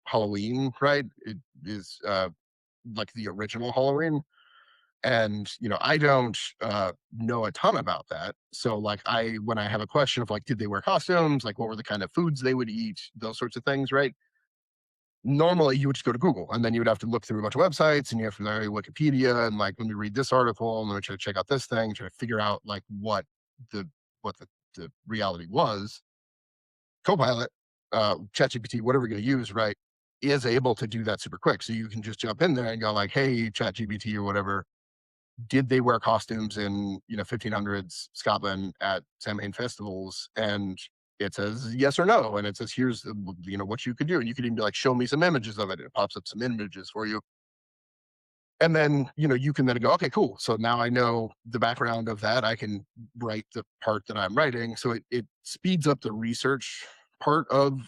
Halloween, right? It is like the original Halloween. And, I don't know a ton about that. So like when I have a question of like, did they wear costumes? Like what were the kind of foods they would eat? Those sorts of things, right? Normally you would just go to Google and then you would have to look through a bunch of websites and you have to know Wikipedia and like, let me read this article and let me try to check out this thing, try to figure out like the, what the reality was. Copilot, ChatGPT, whatever you're going to use, right, is able to do that super quick. So you can just jump in there and go like, hey, ChatGPT or whatever, did they wear costumes in 1500s Scotland at Samhain festivals? And it says yes or no, and it says here's what you could do, and you could even be like, show me some images of it. It pops up some images for you, and then you can then go, okay, cool. So now I know the background of that. I can write the part that I'm writing. So it speeds up the research part of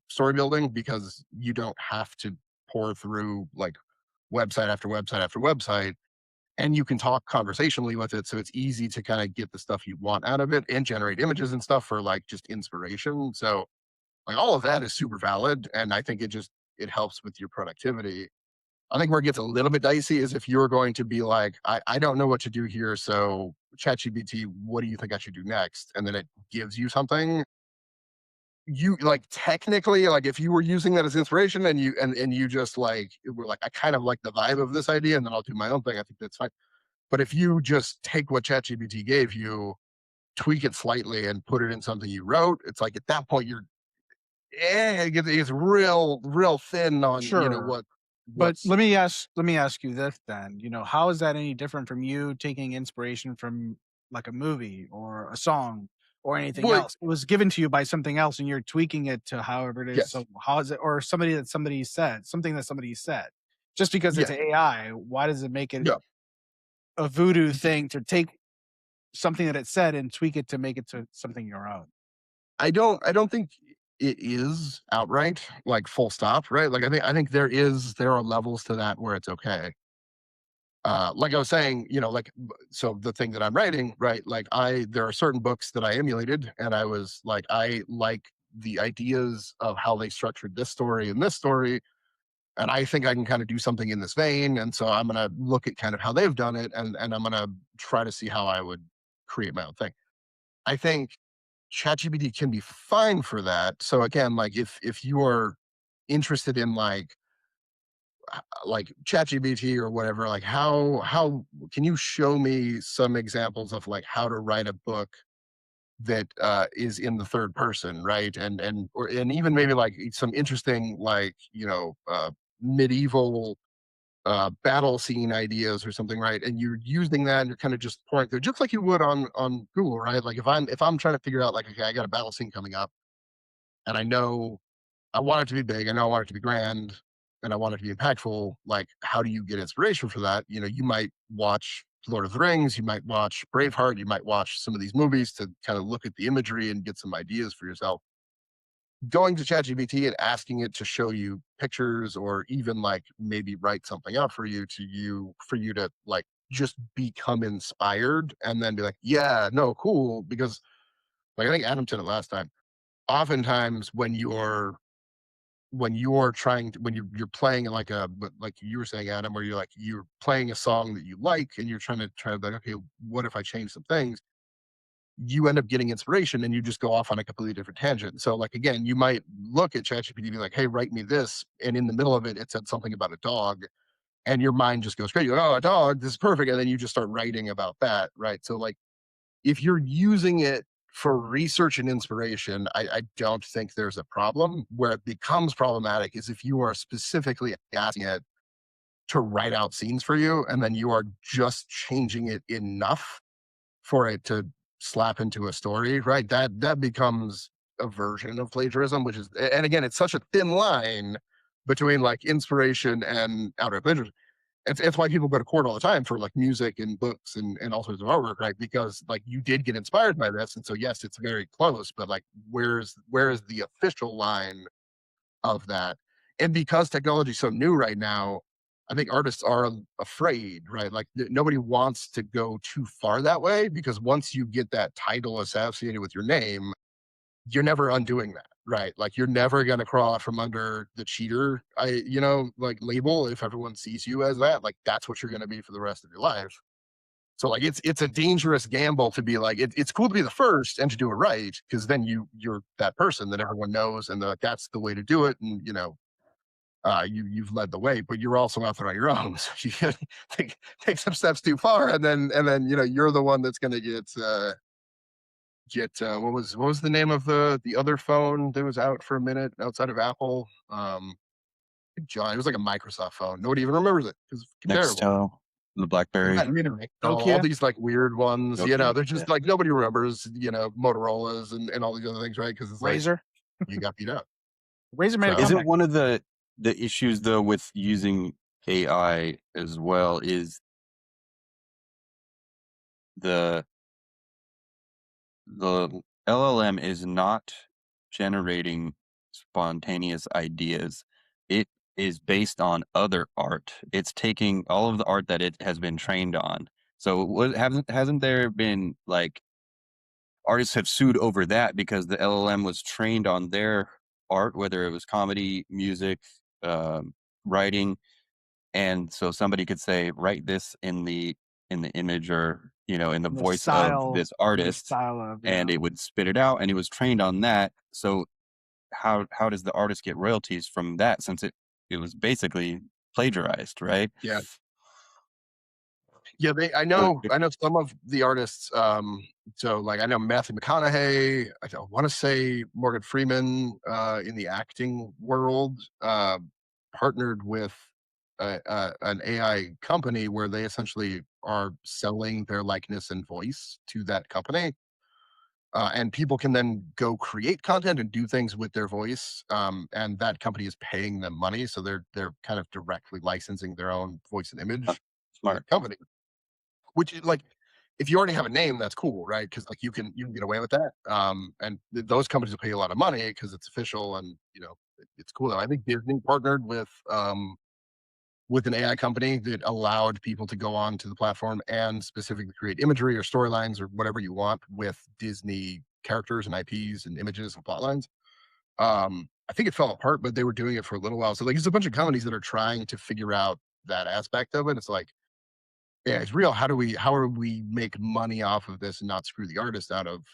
story building because you don't have to pour through like website after website after website, and you can talk conversationally with it, so it's easy to kind of get the stuff you want out of it and generate images and stuff for like just inspiration. So like all of that is super valid, and I think it helps with your productivity. I think where it gets a little bit dicey is if you're going to be like, I don't know what to do here, so ChatGPT, what do you think I should do next? And then it gives you something. You like technically, like if you were using that as inspiration and you just like were like, I kind of like the vibe of this idea, and then I'll do my own thing. I think that's fine. But if you just take what ChatGPT gave you, tweak it slightly, and put it in something you wrote, it's like at that point it's real thin on Sure. But what's let me ask you this then, how is that any different from you taking inspiration from like a movie or a song or anything what else? It was given to you by something else and you're tweaking it to however it is. yes So how is it or somebody said, something that somebody said? Just because it's yeah AI, why does it make it yeah. a voodoo thing to take something that it said and tweak it to make it to something your own? I don't think it is outright like full stop, right? Like I think there are levels to that where it's okay. Like I was saying, so the thing that I'm writing, right? Like there are certain books that I emulated, and I was like, I like the ideas of how they structured this story and this story, and I think I can kind of do something in this vein. And so I'm going to look at kind of how they've done it, and I'm going to try to see how I would create my own thing. I think ChatGPT can be fine for that. So again, like if you are interested in like ChatGPT or whatever, like how can you show me some examples of like how to write a book that is in the third person, right? And even maybe like some interesting like medieval battle scene ideas or something, right? And you're using that and you're kind of just pouring through, just like you would on Google, right? Like if I'm trying to figure out like, okay, I got a battle scene coming up, and I know I want it to be big, I know I want it to be grand, and I want it to be impactful. Like, how do you get inspiration for that? You might watch Lord of the Rings, you might watch Braveheart, you might watch some of these movies to kind of look at the imagery and get some ideas for yourself. Going to ChatGPT and asking it to show you pictures or even like maybe write something out for you to like just become inspired and then be like, yeah, no, cool. Because like I think Adam said it last time. Oftentimes when you're playing like but like you were saying, Adam, where you're playing a song that you like and you're trying to like, okay, what if I change some things? You end up getting inspiration and you just go off on a completely different tangent. So, like, again, you might look at ChatGPT and be like, hey, write me this. And in the middle of it, it said something about a dog. And your mind just goes crazy. You're like, oh, a dog, this is perfect. And then you just start writing about that. Right. So, like, if you're using it for research and inspiration, I don't think there's a problem. Where it becomes problematic is if you are specifically asking it to write out scenes for you and then you are just changing it enough for it to slap into a story, right? That becomes a version of plagiarism, which is, and again, it's such a thin line between like inspiration and outright plagiarism. It's why people go to court all the time for like music and books and all sorts of artwork, right? Because like you did get inspired by this, and so yes, it's very close, but like where's the official line of that? And because technology is so new right now, I think artists are afraid, right? Like nobody wants to go too far that way because once you get that title associated with your name, you're never undoing that, right? Like you're never gonna crawl out from under the cheater, like label if everyone sees you as that. Like that's what you're gonna be for the rest of your life. So like it's a dangerous gamble to be like it's cool to be the first and to do it right because then you're that person that everyone knows and like that's the way to do it and you've led the way, but you're also out there on your own. So you can take some steps too far, and then you're the one that's going to get what was the name of the other phone that was out for a minute outside of Apple? John, it was like a Microsoft phone. Nobody even remembers it because it's terrible. Nextel, the Yeah, BlackBerry, all Nokia, these like weird ones, Nokia. they're Yeah. just like nobody remembers, Motorola's and all these other things, right? Because it's like Razer. you got beat up. Razer made a So Isn't comeback. one of the issues though with using AI as well is the the LLM is not generating spontaneous ideas. It is based on other art. It's taking all of the art that it has been trained on. So what hasn't there been like artists have sued over that because the LLM was trained on their art, whether it was comedy, music, writing, and so somebody could say, "Write this in the image or in the The voice of style, this the artist," style of and it would spit it out, and it was trained on that. So how does the artist get royalties from that since it was basically plagiarized, right? yeah, yeah, So I know some of the artists. So like I know Matthew McConaughey. I don't want to say Morgan Freeman in the acting world partnered with an AI company where they essentially are selling their likeness and voice to that company. And people can then go create content and do things with their voice, and that company is paying them money, so they're kind of directly licensing their own voice and uh, image to smart. that company. Which is like, if you already have a name, that's cool, right? Because like you can get away with that. And those companies will pay you a lot of money because it's official and it's cool. Though. I think Disney partnered with an AI company that allowed people to go on to the platform and specifically create imagery or storylines or whatever you want with Disney characters and IPs and images and plot lines. I think it fell apart, but they were doing it for a little while. So like, there's a bunch of companies that are trying to figure out that aspect of it. It's like yeah, it's real. How are we make money off of this and not screw the artist out of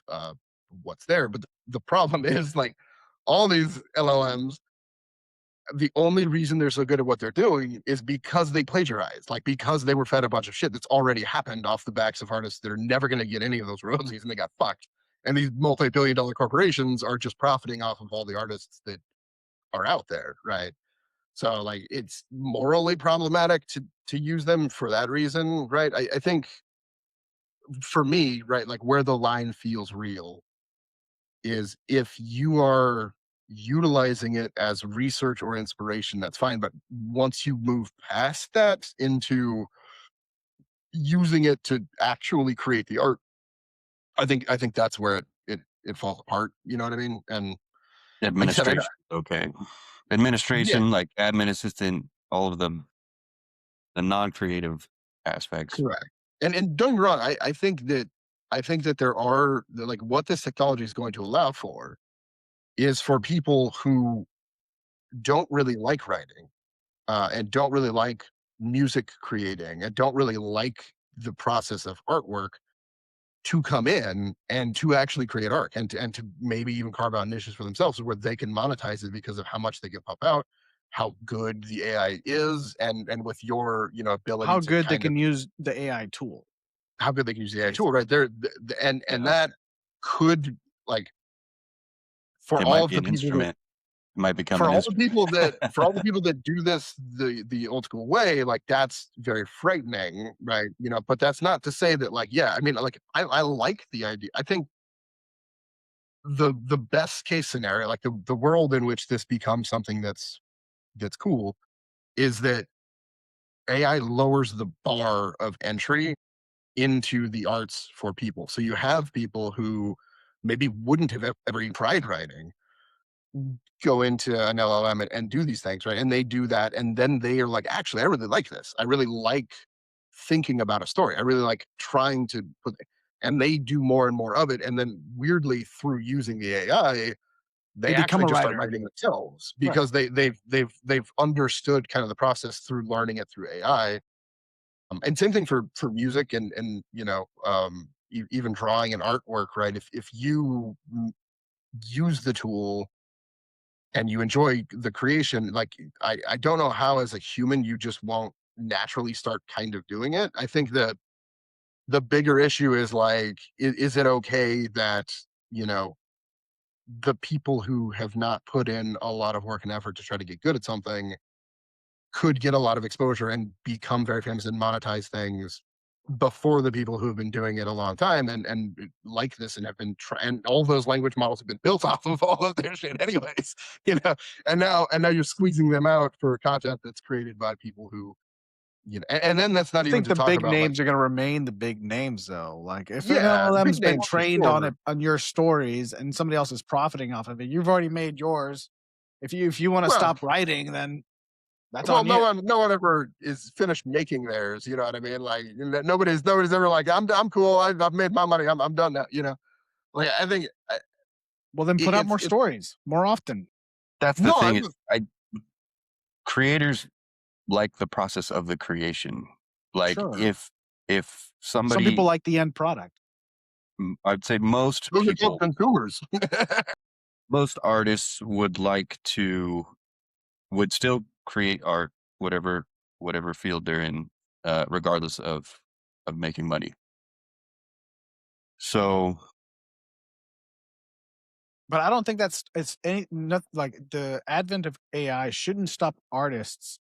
what's there? But the problem is like all these LLMs, the only reason they're so good at what they're doing is because they plagiarize, like because they were fed a bunch of shit that's already happened off the backs of artists that are never going to get any of those royalties and they got fucked. And these multi-billion-dollar corporations are just profiting off of all the artists that are out there, right? So like it's morally problematic to use them for that reason, right? I think for me, right, like where the line feels real is if you are utilizing it as research or inspiration, that's fine. But once you move past that into using it to actually create the art, I think that's where it falls apart. You know what I mean? And like I said, Administration, okay. yeah, Administration, like admin assistant, all of the non-creative aspects. correct. And don't get me wrong, I think that there are like what this technology is going to allow for is for people who don't really like writing and don't really like music creating and don't really like the process of artwork to come in and to actually create art and to maybe even carve out niches for themselves where they can monetize it because of how much they can pump out, how good the AI is, and with your ability how to good they kind of can use the AI tool, how good they can use the AI tool basically. right there, and Yeah. that could like for It all might of be the an people that instrument. It might become for an all the instrument. people that for all the people that do this the old school way, like that's very frightening, right? But that's not to say that like, yeah, I mean, like I like the idea. I think the best case scenario, like the world in which this becomes something that's cool, is that AI lowers the bar of entry into the arts for people. So you have people who maybe wouldn't have ever even tried writing go into an LLM and do these things, right? And they do that, and then they are like, actually, I really like this. I really like thinking about a story. I really like trying to put. and they do more and more of it. And then weirdly, through using the AI, They they become actually a just start writer. writing themselves Right. because they've understood kind of the process through learning it through AI. And same thing for music and even drawing and artwork, right? If you use the tool and you enjoy the creation, like I don't know how as a human you just won't naturally start kind of doing it. I think that the bigger issue is like, is it okay that, you know, the people who have not put in a lot of work and effort to try to get good at something could get a lot of exposure and become very famous and monetize things before the people who have been doing it a long time and like this and have been and all those language models have been built off of all of their shit anyways, you know. And now you're squeezing them out for content that's created by people who, and then that's I not even think to the talk big about like, names are gonna remain the big names, though. Like, if an yeah, the LLM's big been names for trained on sure. it on your stories and somebody else is profiting off of it, you've already made yours. If you wanna Well, stop writing, then that's well, on no you. one, no one ever is finished making theirs. You know what I mean? Like nobody's ever like, I'm cool. I've made my money. I'm done now. You know, like I think Well, then put out more it's stories more often. That's the no, thing I'm is, I creators like the process of the creation. Like Sure. if Some people somebody, like the end product. I'd say most those are called people, consumers. most artists would still create art, whatever field they're in, regardless of making money. So But I don't think that's it's any not like the advent of AI shouldn't stop artists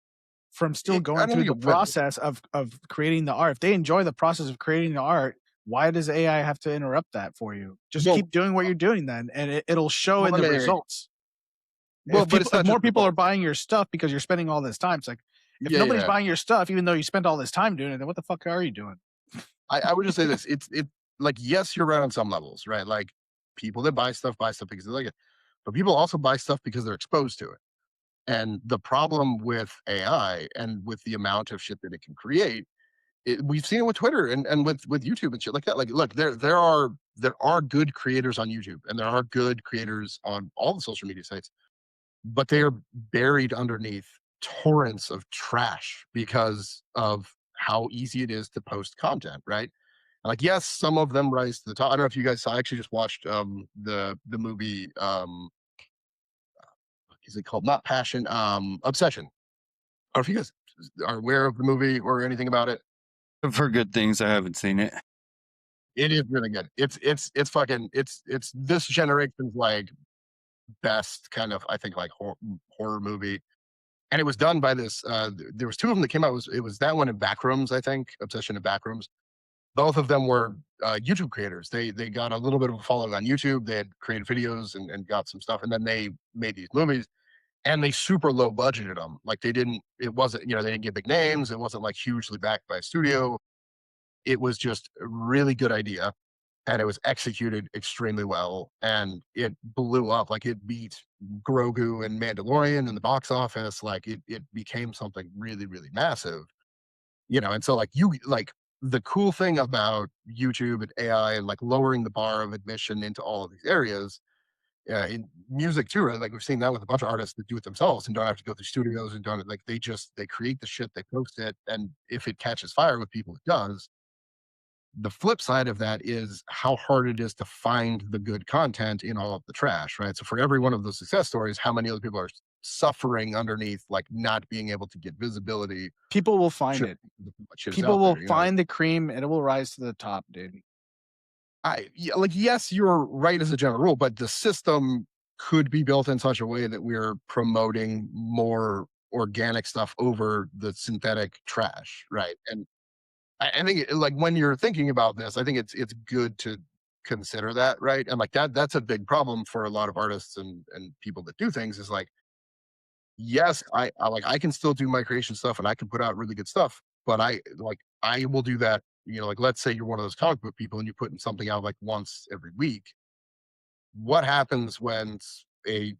from still I going don't through think the it will. process of creating the art. If they enjoy the process of creating the art, why does AI have to interrupt that for you? Just Well, keep doing what you're doing then, and it'll show well, in I the mean, results. well, but it's If not just more people are results. buying your stuff because you're spending all this time, it's like if Yeah, nobody's yeah. buying your stuff, even though you spent all this time doing it, then what the fuck are you doing? I would just say this. It's like, yes, you're right on some levels, right? Like people that buy stuff because they like it, but people also buy stuff because they're exposed to it. And the problem with AI and with the amount of shit that it can create, we've seen it with Twitter and with YouTube and shit like that. Like, look, there are good creators on YouTube and there are good creators on all the social media sites, but they are buried underneath torrents of trash because of how easy it is to post content, right? Like, yes, some of them rise to the top. I don't know if you guys saw. I actually just watched the movie. What is it called? Not Passion. Obsession. I don't know if you guys are aware of the movie or anything about it. for good things, I haven't seen it. It is really good. It's fucking it's this generation's like best kind of, I think, like horror movie. And it was done by this. There was two of them that came out. It was that one in Backrooms, I think, Obsession and Backrooms. Both of them were YouTube creators. They got a little bit of a following on YouTube. They had created videos and got some stuff, and then they made these movies. And they super low budgeted them. Like they didn't. It wasn't. They didn't get big names. It wasn't like hugely backed by a studio. It was just a really good idea, and it was executed extremely well, and it blew up. Like it beat Grogu and Mandalorian in the box office. Like it became something really really massive. And so like the cool thing about YouTube and AI and like lowering the bar of admission into all of these areas, in music too, right? Like we've seen that with a bunch of artists that do it themselves and don't have to go through studios and don't like they create the shit, they post it, and if it catches fire with people, it does. The flip side of that is how hard it is to find the good content in all of the trash, right? So for every one of those success stories, how many other people are suffering underneath, like not being able to get visibility? People will find Shit, it. shit is People out will there, find the cream and it will rise to the top, dude. like, yes, you're right as a general rule, but the system could be built in such a way that we're promoting more organic stuff over the synthetic trash, right? And I think like when you're thinking about this, I think it's good to consider that, right? And like that's a big problem for a lot of artists and people that do things is like, yes, I can still do my creation stuff and I can put out really good stuff, but I will do that. Like let's say you're one of those comic book people and you're putting something out like once every week. What happens when a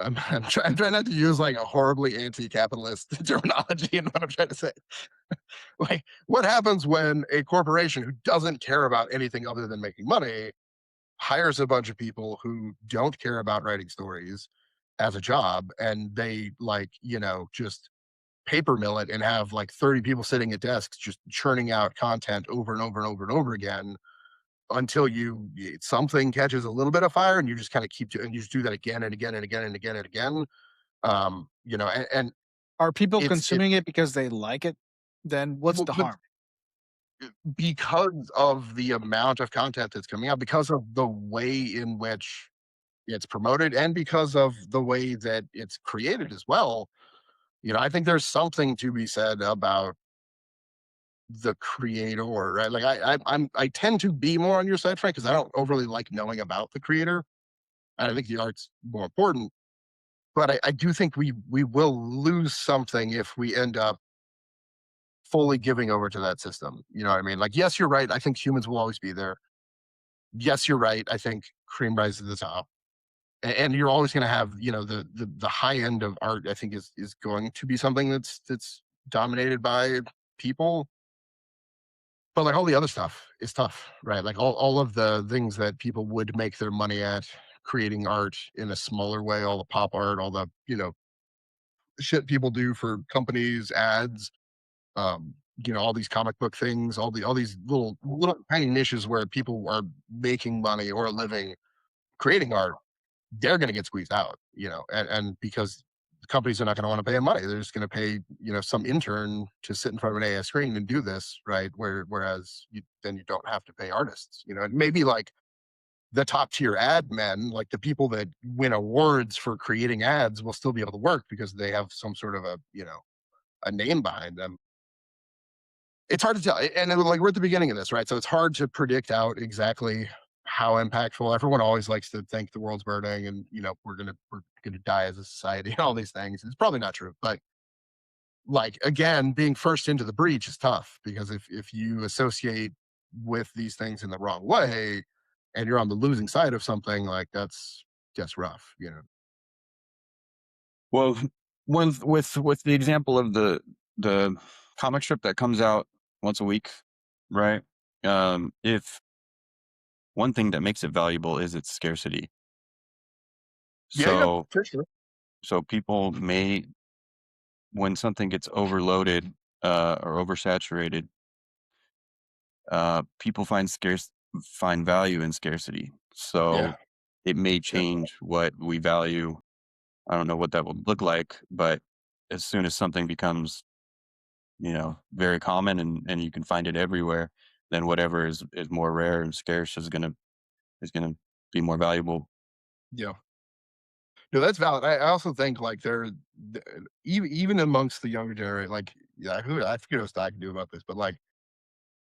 I'm trying not to use like a horribly anti-capitalist terminology in what I'm trying to say. Like, what happens when a corporation who doesn't care about anything other than making money hires a bunch of people who don't care about writing stories as a job, and they like, just paper mill it and have like 30 people sitting at desks just churning out content over and over and over and over again until something catches a little bit of fire, and you just kind of keep doing, and you just do that again and again and again and again and again. And Are people it consuming it because they like it? Then what's well, the but harm? because of the amount of content that's coming out, because of the way in which it's promoted, and because of the way that it's created as well, I think there's something to be said about the creator, right? Like I tend to be more on your side, Frank, because I don't overly like knowing about the creator. And I think the art's more important. But I do think we will lose something if we end up fully giving over to that system. You know what I mean? Like, yes, you're right. I think humans will always be there. Yes, you're right. I think cream rises to the top. And you're always going to have, the high end of art. I think is going to be something that's dominated by people. But like all the other stuff is tough, right? Like all of the things that people would make their money at creating art in a smaller way, all the pop art, all the shit people do for companies, ads, all these comic book things, all these little tiny niches where people are making money or a living creating art, they're going to get squeezed out, and because the companies are not going to want to pay them money, they're just going to pay some intern to sit in front of an AI screen and do this, right? Whereas then you don't have to pay artists, and maybe like the top tier ad men, like the people that win awards for creating ads, will still be able to work because they have some sort of a name behind them. It's hard to tell, and like we're at the beginning of this, right? So it's hard to predict out exactly how impactful. Everyone always likes to think the world's burning, and we're gonna die as a society, and all these things. It's probably not true, but like again, being first into the breach is tough because if you associate with these things in the wrong way, and you're on the losing side of something, like that's rough. Well, with the example of the comic strip that comes out once a week, right? If one thing that makes it valuable is its scarcity. Yeah, yeah, So for sure. so people may, when something gets overloaded or oversaturated, people find value in scarcity. Yeah, So it may yeah, change what we value. I don't know what that would look like, but as soon as something becomes, very common and you can find it everywhere, then whatever is more rare and scarce is gonna be more valuable. yeah. No, that's valid. I also think like even amongst the younger generation, like I forget what I can do about this, but like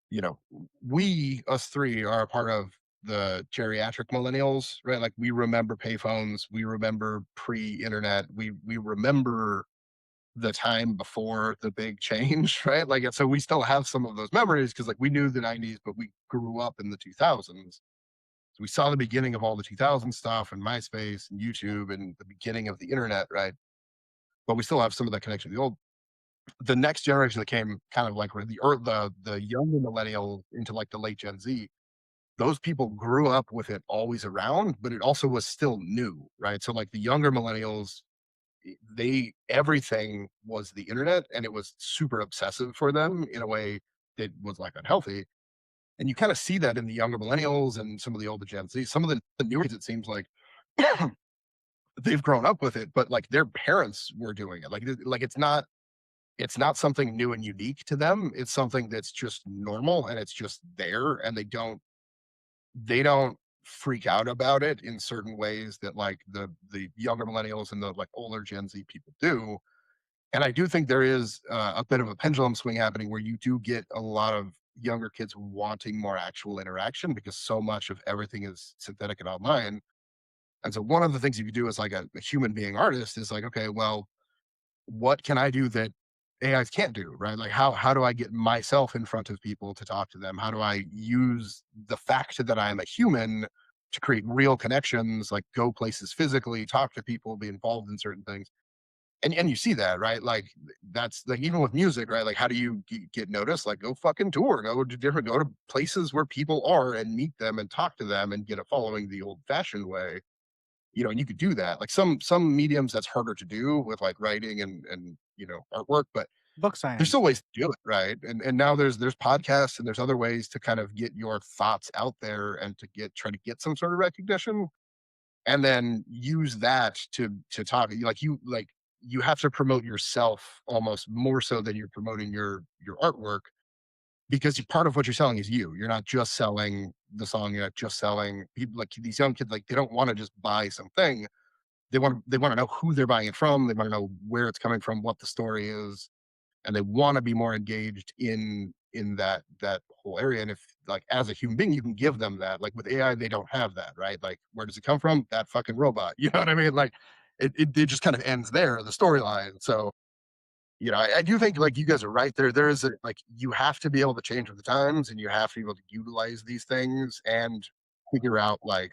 you know, we us three are a part of the geriatric millennials, right? Like we remember payphones, we remember pre-internet, we remember the time before the big change, right? Like, and so we still have some of those memories because like we knew the '90s, but we grew up in the 2000s. So we saw the beginning of all the 2000 stuff and MySpace and YouTube and the beginning of the internet, right? But we still have some of that connection to the next generation that came kind of like the younger millennial into like the late Gen Z. Those people grew up with it always around, but it also was still new, right? So like the younger millennials, they everything was the internet, and it was super obsessive for them in a way that was like unhealthy. And you kind of see that in the younger millennials and some of the older Gen Z. Some of the newer kids, it seems like they've grown up with it, but like their parents were doing it. Like it's not something new and unique to them. It's something that's just normal, and it's just there, and they don't freak out about it in certain ways that like the younger millennials and the like older Gen Z people do. And I do think there is a bit of a pendulum swing happening where you do get a lot of younger kids wanting more actual interaction because so much of everything is synthetic and online. And so one of the things you could do as like a human being artist is like, okay, well, what can I do that AIs can't do, right? Like how do I get myself in front of people to talk to them? How do I use the fact that I am a human to create real connections, like go places physically, talk to people, be involved in certain things. And you see that, right? Like that's like even with music, right? Like how do you get noticed? Like go fucking tour, go to places where people are and meet them and talk to them and get a following the old fashioned way. And you could do that. Like some mediums that's harder to do with like writing and artwork, but Book there's still signings. ways to do it, right? And now there's podcasts and there's other ways to kind of get your thoughts out there and to try to get some sort of recognition, and then use that to talk. You have to promote yourself almost more so than you're promoting your artwork, because part of what you're selling is you. You're not just selling the song. You're not just selling people. Like these young kids, like they don't want to just buy something. They want to know who they're buying it from. They want to know where it's coming from, what the story is, and they want to be more engaged in that whole area. And if like as a human being you can give them that, like with AI they don't have that, right? Like where does it come from? That fucking robot. You know what I mean? Like it just kind of ends there, the storyline. So I do think like you guys are right there. There is like you have to be able to change with the times, and you have to be able to utilize these things and figure out like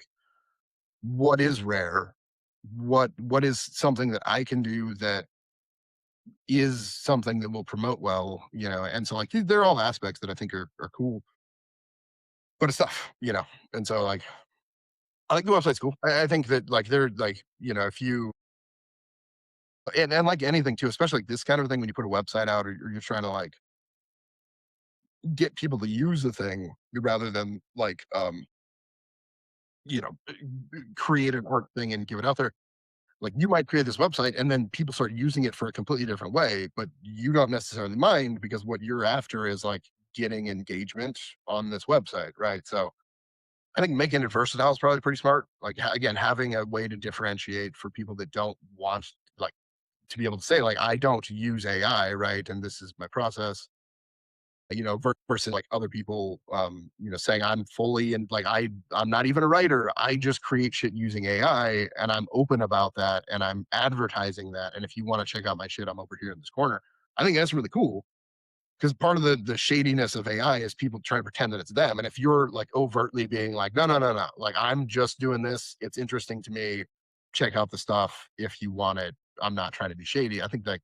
what is rare, what is something that I can do that is something that will promote well, and so like there are all aspects that I think are cool, but it's tough. And so like I think the website's cool. I think that like they're like, if you and like anything too, especially like this kind of thing when you put a website out, or you're trying to like get people to use the thing rather than like create an art thing and give it out there. Like you might create this website and then people start using it for a completely different way, but you don't necessarily mind because what you're after is like getting engagement on this website, right? So I think making it versatile is probably pretty smart. Like again, having a way to differentiate for people that don't want like to be able to say like I don't use AI, right? And this is my process. Versus like other people, saying I'm fully and like I'm not even a writer. I just create shit using AI, and I'm open about that, and I'm advertising that. And if you want to check out my shit, I'm over here in this corner. I think that's really cool because part of the shadiness of AI is people trying to pretend that it's them. And if you're like overtly being like, no, no, no, no, like I'm just doing this. It's interesting to me. Check out the stuff if you want it. I'm not trying to be shady. I think that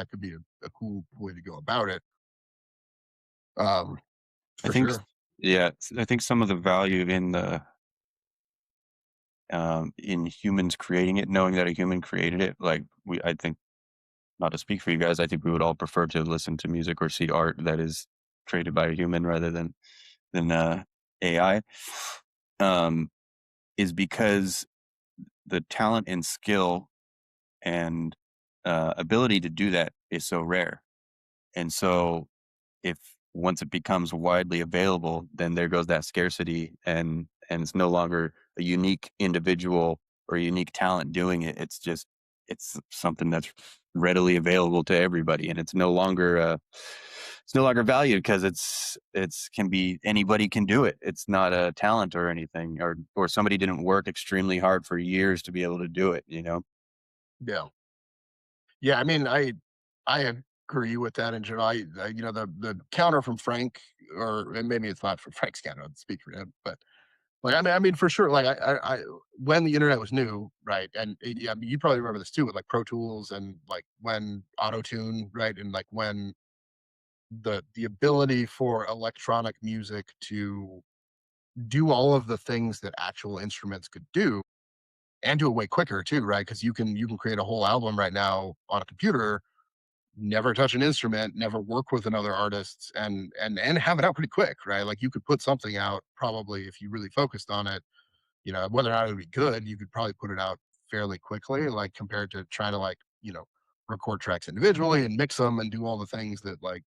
could be a cool way to go about it. Um, I for think, sure. yeah, I think some of the value in humans creating it, knowing that a human created it, like I think, not to speak for you guys, I think we would all prefer to listen to music or see art that is created by a human rather than AI. Um, is because the talent and skill and ability to do that is so rare, and so if once it becomes widely available, then there goes that scarcity, and it's no longer a unique individual or a unique talent doing it. It's something that's readily available to everybody, and it's no longer valued because it's can be anybody can do it. It's not a talent or anything, or somebody didn't work extremely hard for years to be able to do it. Yeah. Yeah, I mean, I agree with that in general. The counter from Frank, or and maybe it's not from Frank's counter, I'd speak for him, but like I mean for sure, like I when the internet was new, right? And yeah, I mean, you probably remember this too with like Pro Tools and like when Auto Tune, right? And like when the ability for electronic music to do all of the things that actual instruments could do and do it way quicker too, right? Because you can create a whole album right now on a computer, never touch an instrument, never work with another artist, and have it out pretty quick, right? Like you could put something out probably if you really focused on it, whether or not it would be good, you could probably put it out fairly quickly, like compared to trying to like, record tracks individually and mix them and do all the things that like,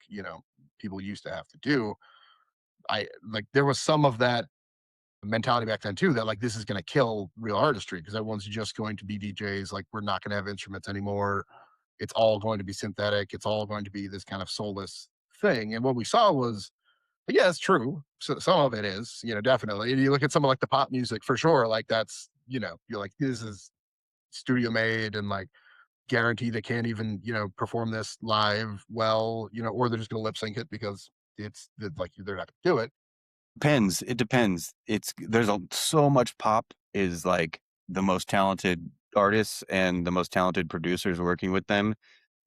people used to have to do. I like there was some of that mentality back then too that like this is going to kill real artistry because everyone's just going to be DJs. Like we're not going to have instruments anymore. It's all going to be synthetic. It's all going to be this kind of soulless thing. And what we saw was, yeah, it's true. So some of it is, definitely. And you look at some of like the pop music for sure. Like that's, you're like, this is studio made and like guarantee they can't even, perform this live well, or they're just going to lip sync it because like they're not going to do it. Depends. It depends. So much pop is like the most talented artists and the most talented producers working with them.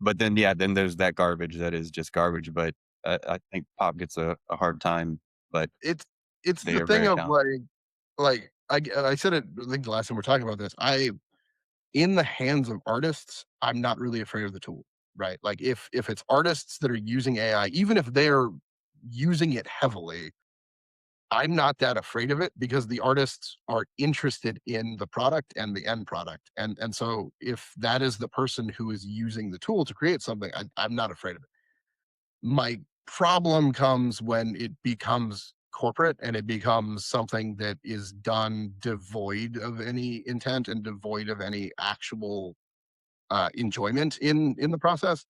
But then, yeah, then there's that garbage that is just garbage. But I think pop gets a hard time, but It's it's they the are thing very of talented. I said it I think the last time we are talking about this. I in the hands of artists, I'm not really afraid of the tool, right? Like if it's artists that are using AI, even if they're using it heavily, I'm not that afraid of it because the artists are interested in the product and the end product. And so if that is the person who is using the tool to create something, I'm not afraid of it. My problem comes when it becomes corporate and it becomes something that is done devoid of any intent and devoid of any actual enjoyment in the process.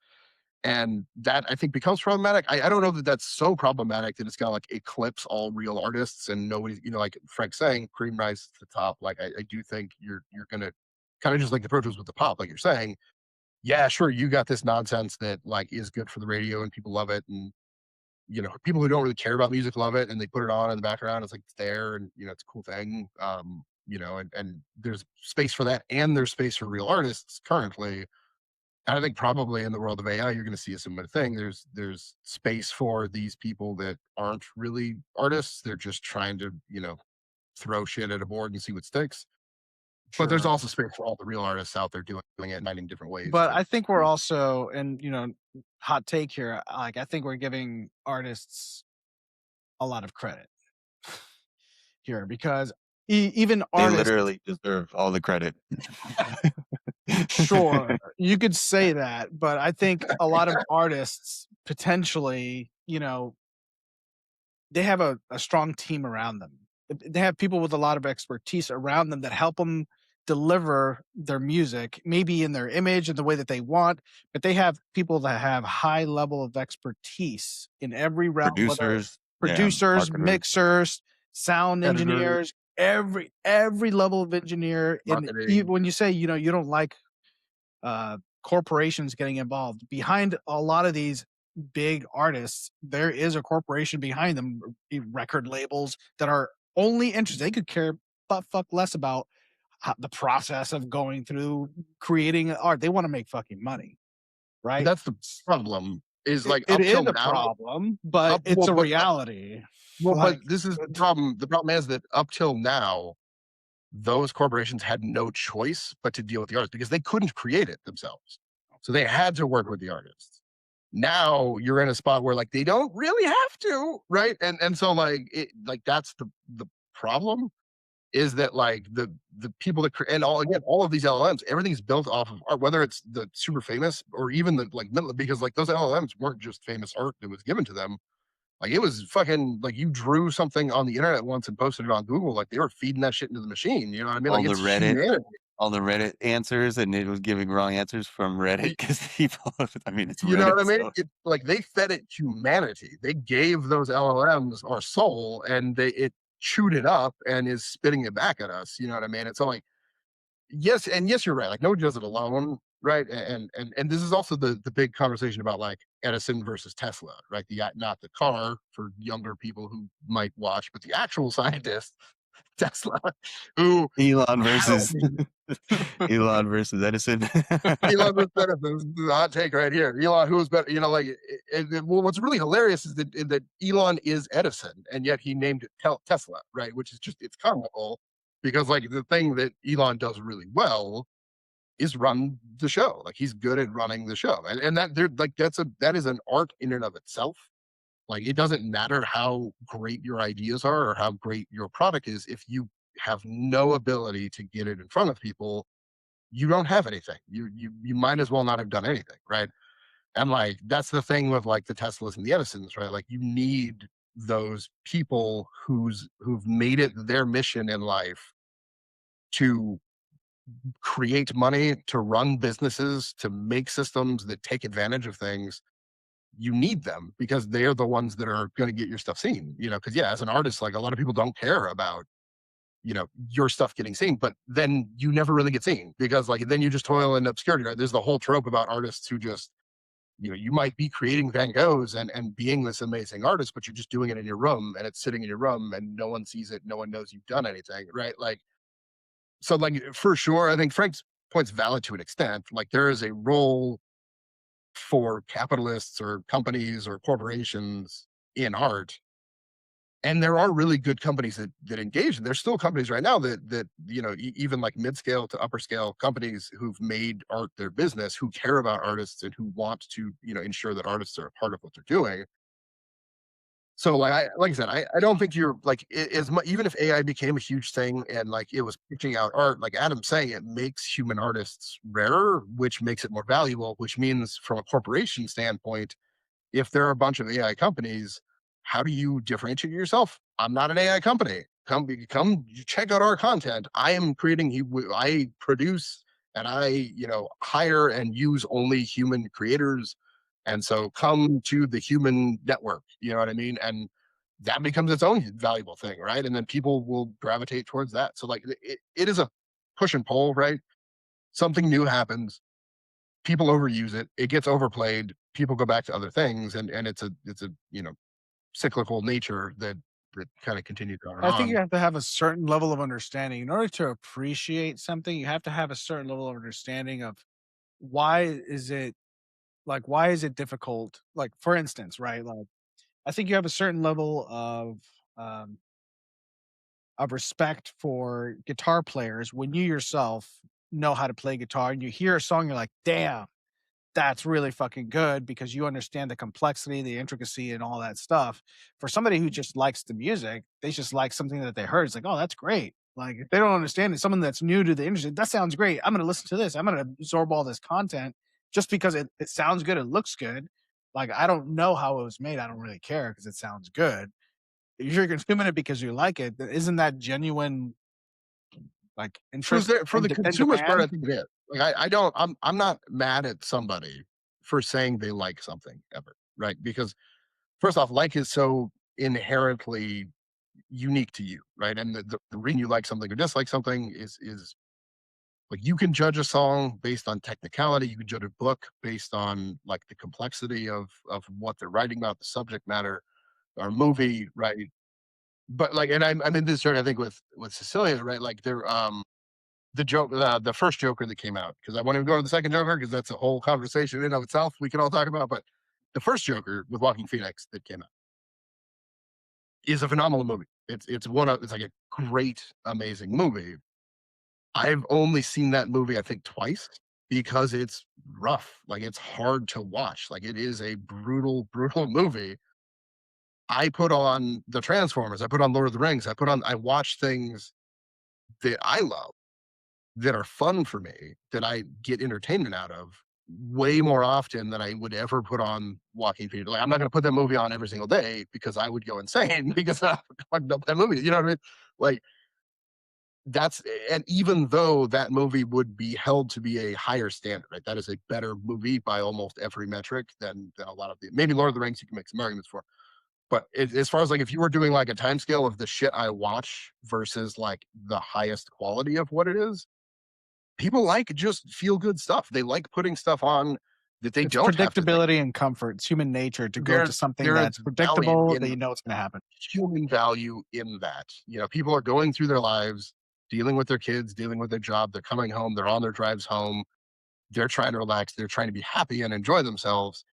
And that I think becomes problematic. I don't know that that's so problematic that it's gonna like eclipse all real artists and nobody, like Frank's saying, cream rise to the top. Like I do think you're gonna kind of just like the Pro Tools with the pop, like you're saying, yeah, sure, you got this nonsense that like is good for the radio and people love it, and people who don't really care about music love it, and they put it on in the background. It's like it's there, and it's a cool thing. And there's space for that, and there's space for real artists currently. And I think probably in the world of AI, you're going to see a similar thing. There's space for these people that aren't really artists. They're just trying to throw shit at a board and see what sticks. But there's Sure. also space for all the real artists out there doing it in 90 different ways But to I think we're create. also, and hot take here, like I think we're giving artists a lot of credit here because even They artists, literally deserve all the credit. sure, you could say that, but I think a lot of artists potentially, they have a strong team around them. They have people with a lot of expertise around them that help them deliver their music, maybe in their image and the way that they want, but they have people that have high level of expertise in every realm, whether Producers, yeah, producers, marketers, mixers, sound Editor, engineers, every level of engineer. And marketing. when you say, you don't like corporations getting involved. Behind a lot of these big artists, there is a corporation behind them, record labels that are only interested. They could care but fuck less about the process of going through creating art. They want to make fucking money, But right? that's the problem. Is It, like it up is till a now, problem, but up it's well, a but reality. well, but Like, this is the problem. The problem is that up till now, those corporations had no choice but to deal with the artists because they couldn't create it themselves. So they had to work with the artists. Now you're in a spot where like they don't really have to, right? And so like that's the problem is that like the people that and all of these LLMs, everything's built off of art, whether it's the super famous or even the like because like those LLMs weren't just famous art that was given to them. Like it was fucking like you drew something on the internet once and posted it on Google, like they were feeding that shit into the machine. You know what I mean? all Like the it's Reddit, humanity. all the Reddit answers, and it was giving wrong answers from Reddit because people. I mean, it's You know Reddit, what I mean? so It like they fed it humanity. They gave those LLMs our soul and it chewed it up and is spitting it back at us. You know what I mean? It's so like yes, and yes, you're right. Like nobody does it alone, right? And this is also the big conversation about like Edison versus Tesla, right? The not the car for younger people who might watch, but the actual scientist, Tesla, who Elon versus helped Elon versus Edison. Elon was better. This is the hot take right here. Elon, who was better? Like, well, what's really hilarious is that Elon is Edison, and yet he named it Tesla, right? Which is just it's comical because like the thing that Elon does really well is run the show. Like he's good at running the show, and that there like that is an art in and of itself. Like it doesn't matter how great your ideas are or how great your product is if you have no ability to get it in front of people, you don't have anything. You might as well not have done anything, right? And like that's the thing with like the Teslas and the Edisons, right? Like you need those people who've made it their mission in life to create money, to run businesses, to make systems that take advantage of things. You need them because they're the ones that are going to get your stuff seen, because yeah, as an artist, like a lot of people don't care about your stuff getting seen, but then you never really get seen because like then you just toil in obscurity, right? There's the whole trope about artists who just You might be creating Van Goghs and being this amazing artist, but you're just doing it in your room and it's sitting in your room and no one sees it. No one knows you've done anything, right? Like, so like for sure, I think Frank's point's valid to an extent. Like there is a role for capitalists or companies or corporations in art. And there are really good companies that engage. And there's still companies right now that even like mid scale to upper scale companies who've made art their business, who care about artists and who want to ensure that artists are a part of what they're doing. So like I said, I don't think you're like as much, even if AI became a huge thing and like it was pushing out art, like Adam's saying, it makes human artists rarer, which makes it more valuable, which means from a corporation standpoint, if there are a bunch of AI companies, how do you differentiate yourself? I'm not an AI company. Come check out our content. I am I produce and I, hire and use only human creators. And so come to the human network, you know what I mean? And that becomes its own valuable thing, right? And then people will gravitate towards that. So like it is a push and pull, right? Something new happens, people overuse it, it gets overplayed, people go back to other things, and it's a cyclical nature that kind of continues on and I think you on. have to have a certain level of understanding in order to appreciate something. You have to have a certain level of understanding of why is it why is it difficult? Like for instance, right? Like I think you have a certain level um, of respect for guitar players when you yourself know how to play guitar and you hear a song, you're like, damn, that's really fucking good because you understand the complexity, the intricacy, and all that stuff. For somebody who just likes the music, they just like something that they heard. It's like, oh, that's great. Like if they don't understand it, someone that's new to the industry, that sounds great. I'm gonna listen to this. I'm gonna absorb all this content just because it sounds good, it looks good. Like I don't know how it was made. I don't really care because it sounds good. If you're consuming it because you like it, then isn't that genuine like interest For the and consumer's part, I demand? think it is. Like I don't I'm not mad at somebody for saying they like something ever, right? Because first off, like is so inherently unique to you, right? And the reason you like something or dislike something is like you can judge a song based on technicality, you can judge a book based on like the complexity of what they're writing about, the subject matter, or movie, right? But like, and I'm in this journey, I think with Cecilia, right? Like the first Joker that came out, because I won't even go to the second Joker because that's a whole conversation in and of itself. We can all talk about, but the first Joker with Walking Phoenix that came out is a phenomenal movie. It's like a great, amazing movie. I've only seen that movie, I think, twice because it's rough. Like it's hard to watch. Like it is a brutal, brutal movie. I put on the Transformers, I put on Lord of the Rings, I watch things that I love, that are fun for me, that I get entertainment out of way more often than I would ever put on Walking Phoenix. Like I'm not gonna put that movie on every single day because I would go insane because I fucked up that movie. You know what I mean? Like that's and even though that movie would be held to be a higher standard, right? That is a better movie by almost every metric than a lot of the maybe Lord of the Rings you can make some arguments for. But as far as like if you were doing like a time scale of the shit I watch versus like the highest quality of what it is, people like just feel good stuff. They like putting stuff on that they It's don't have to think. predictability and comfort. It's human nature to go to There's something there is that's value predictable that in you know it's gonna happen. human value in that. People are going through their lives, dealing with their kids, dealing with their job. They're coming home. They're on their drives home. They're trying to relax. They're trying to be happy and enjoy themselves.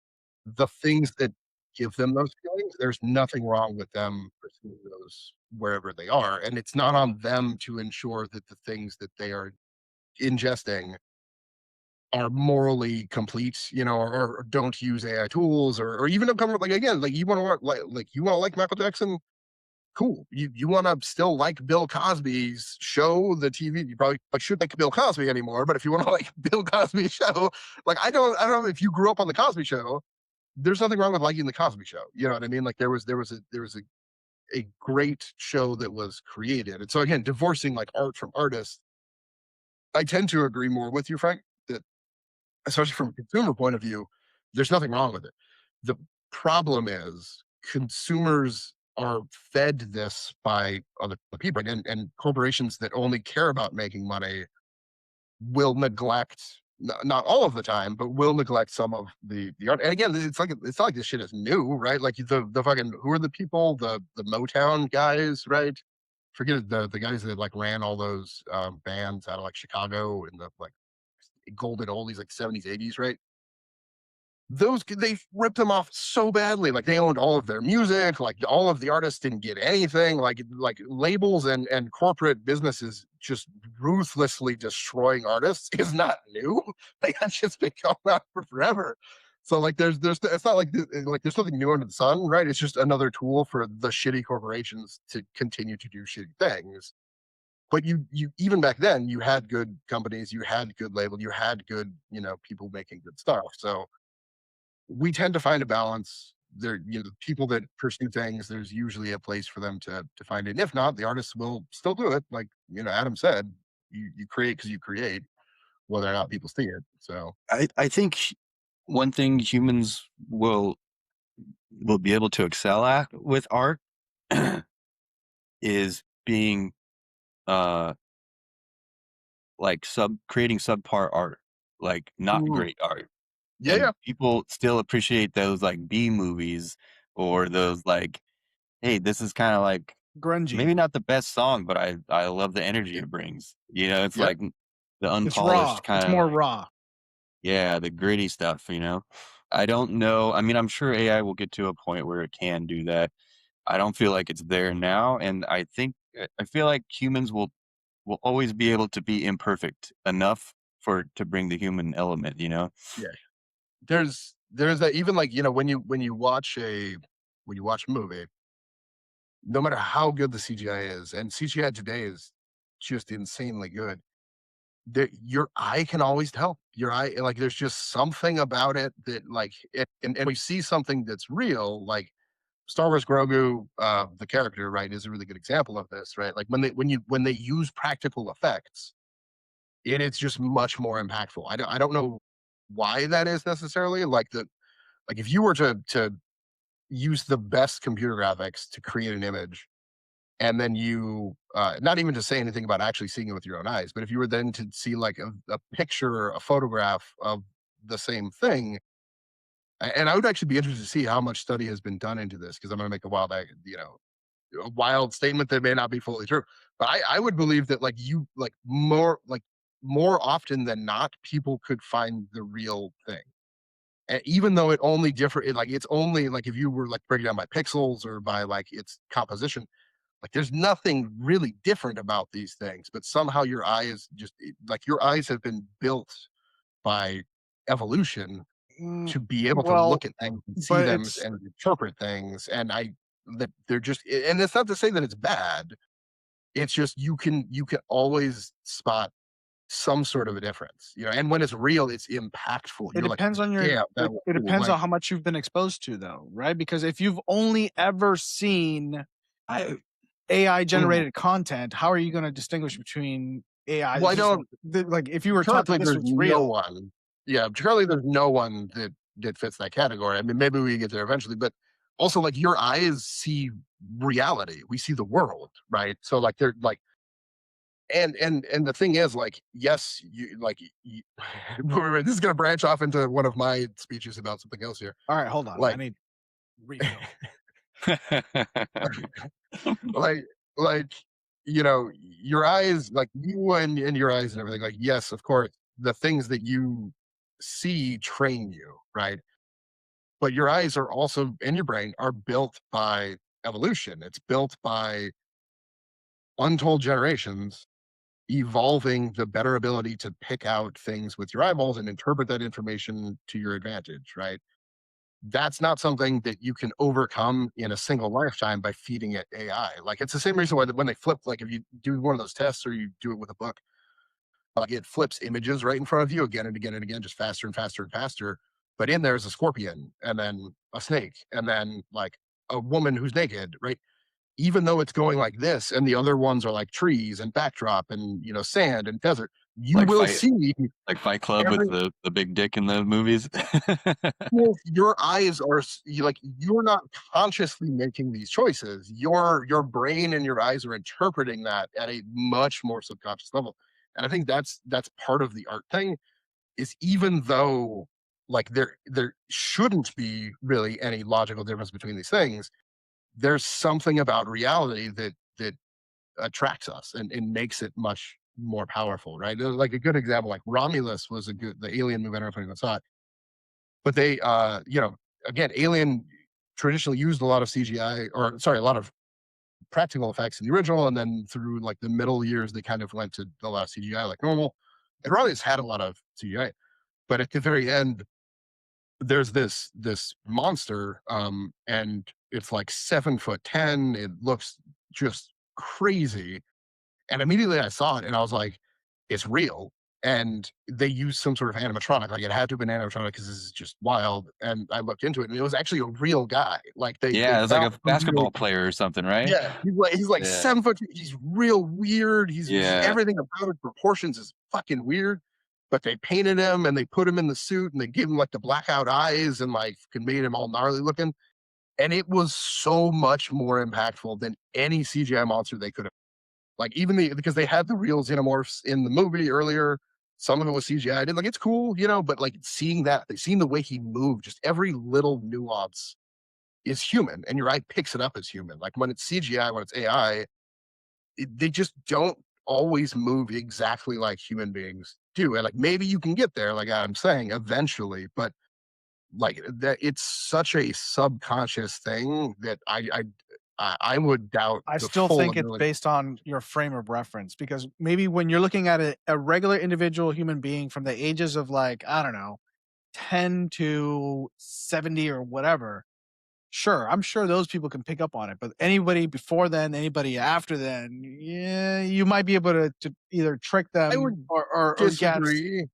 The things that give them those feelings, there's nothing wrong with them pursuing those wherever they are. And it's not on them to ensure that the things that they are ingesting are morally complete, or don't use AI tools, or even don't come like again, like you want to like Michael Jackson, cool. You want to still like Bill Cosby's show, the TV. You probably like should like Bill Cosby anymore, but if you want to like Bill Cosby's show, like I don't know if you grew up on the Cosby Show. There's nothing wrong with liking the Cosby Show. You know what I mean? Like there was a great show that was created, and so again, divorcing like art from artists, I tend to agree more with you, Frank. That especially from a consumer point of view, there's nothing wrong with it. The problem is consumers are fed this by other people, and corporations that only care about making money will neglect not all of the time, but will neglect some of the art. And again, it's not like this shit is new, right? Like the fucking who are the people, the Motown guys, right? Forget the guys that like ran all those bands out of like Chicago and the like golden oldies like 70s, 80s, right? Those they ripped them off so badly. Like they owned all of their music. Like all of the artists didn't get anything. Like labels and corporate businesses just ruthlessly destroying artists is not new. Like that's just been going on for forever. So like there's it's not like like there's nothing new under the sun, right? It's just another tool for the shitty corporations to continue to do shitty things. But you even back then you had good companies, you had good label, you had good people making good stuff. So we tend to find a balance. There, people that pursue things, there's usually a place for them to find it. And if not, the artists will still do it. Like Adam said, you create because you create, whether or not people see it. So I think one thing humans will be able to excel at with art is being uh like creating subpar art, like not mm, great art. yeah, And yeah, people still appreciate those like B movies or those like, hey, this is kind of like Grungy. maybe not the best song, but I love the energy it brings. It's yeah, like the It's raw. unpolished It's kind of more like, raw. yeah, the gritty stuff. I don't know. I mean, I'm sure AI will get to a point where it can do that. I don't feel like it's there now, and I feel like humans will always be able to be imperfect enough to bring the human element. yeah. There's that even like when you watch a movie, no matter how good the CGI is, and CGI today is just insanely good. Your eye can always tell. Your eye, like, there's just something about it that, like, and we see something that's real, like Star Wars Grogu, the character, right, is a really good example of this, right? Like when they use practical effects, it's just much more impactful. I don't know why that is necessarily. Like if you were to use the best computer graphics to create an image, and then you not even to say anything about actually seeing it with your own eyes, but if you were then to see like a picture, a photograph of the same thing, and I would actually be interested to see how much study has been done into this, because I'm going to make a wild statement that may not be fully true, but I would believe that more often than not, people could find the real thing. And even though it only differ, it's only like if you were like breaking down by pixels or by like its composition, like, there's nothing really different about these things, but somehow your eye is just like your eyes have been built by evolution Mm, to be able to well, look at things and see but them it's and interpret things. And that they're just, and it's not to say that it's bad. It's just you can always spot some sort of a difference, and when it's real, it's impactful. it You're like, depends on your yeah, that it, was it cool. depends Like, on how much you've been exposed to though, right? Because if you've only ever seen I AI mm, generated content, how are you going to distinguish between AI? well, This I is don't like if you were taught that currently this there's was no real. one. Yeah, currently there's no one that fits that category. I mean, maybe we get there eventually, but also like your eyes see reality. We see the world, right? So like they're like and the thing is like yes, this is going to branch off into one of my speeches about something else here. All right, hold on. I Like need refill. like like your eyes, like you and your eyes and everything, like yes, of course, the things that you see train you, right? But your eyes are also and your brain are built by evolution. It's built by untold generations evolving the better ability to pick out things with your eyeballs and interpret that information to your advantage, right? That's not something that you can overcome in a single lifetime by feeding it AI. Like it's the same reason why when they flip, like if you do one of those tests or you do it with a book, like it flips images right in front of you again and again and again, just faster and faster and faster. But in there's a scorpion and then a snake and then like a woman who's naked, right? Even though it's going like this and the other ones are like trees and backdrop and sand and desert, you like will fight see like Fight Club with every the big dick in the movies. your eyes are like you're not consciously making these choices. Your brain and your eyes are interpreting that at a much more subconscious level. And I think that's part of the art thing is even though like there shouldn't be really any logical difference between these things, there's something about reality that attracts us and makes it much more powerful, right? Like a good example, like Romulus was a good the Alien movie. I don't know if anyone saw it, but they again, Alien traditionally used a lot of CGI or sorry, a lot of practical effects in the original, and then through like the middle years, they kind of went to a lot of CGI like normal. And Romulus had a lot of CGI, but at the very end, there's this monster, and it's like 7'10". It looks just crazy. And immediately I saw it and I was like, it's real. And they used some sort of animatronic. Like it had to have been animatronic because this is just wild. And I looked into it and it was actually a real guy. Like they Yeah, it's like found a a real basketball player or something, right? yeah, he's like Yeah. 7 foot. He's real weird. He's just Yeah. everything about his proportions is fucking weird. But they painted him and they put him in the suit and they gave him like the blackout eyes and like made him all gnarly looking. And it was so much more impactful than any CGI monster they could have. Like even because they had the real xenomorphs in the movie earlier. Some of it was CGI. I did like it's cool, but like seeing the way he moved, just every little nuance is human, and your eye picks it up as human. Like when it's CGI, when it's AI, they just don't always move exactly like human beings do. And like maybe you can get there, like I'm saying, eventually, but like that, it's such a subconscious thing that I would doubt I the still full think it's ability. based on your frame of reference because maybe when you're looking at a regular individual human being from the ages of like, I don't know, 10 to 70 or whatever, sure, I'm sure those people can pick up on it. But anybody before then, anybody after then, yeah, you might be able to either trick I them would or guess. disagree,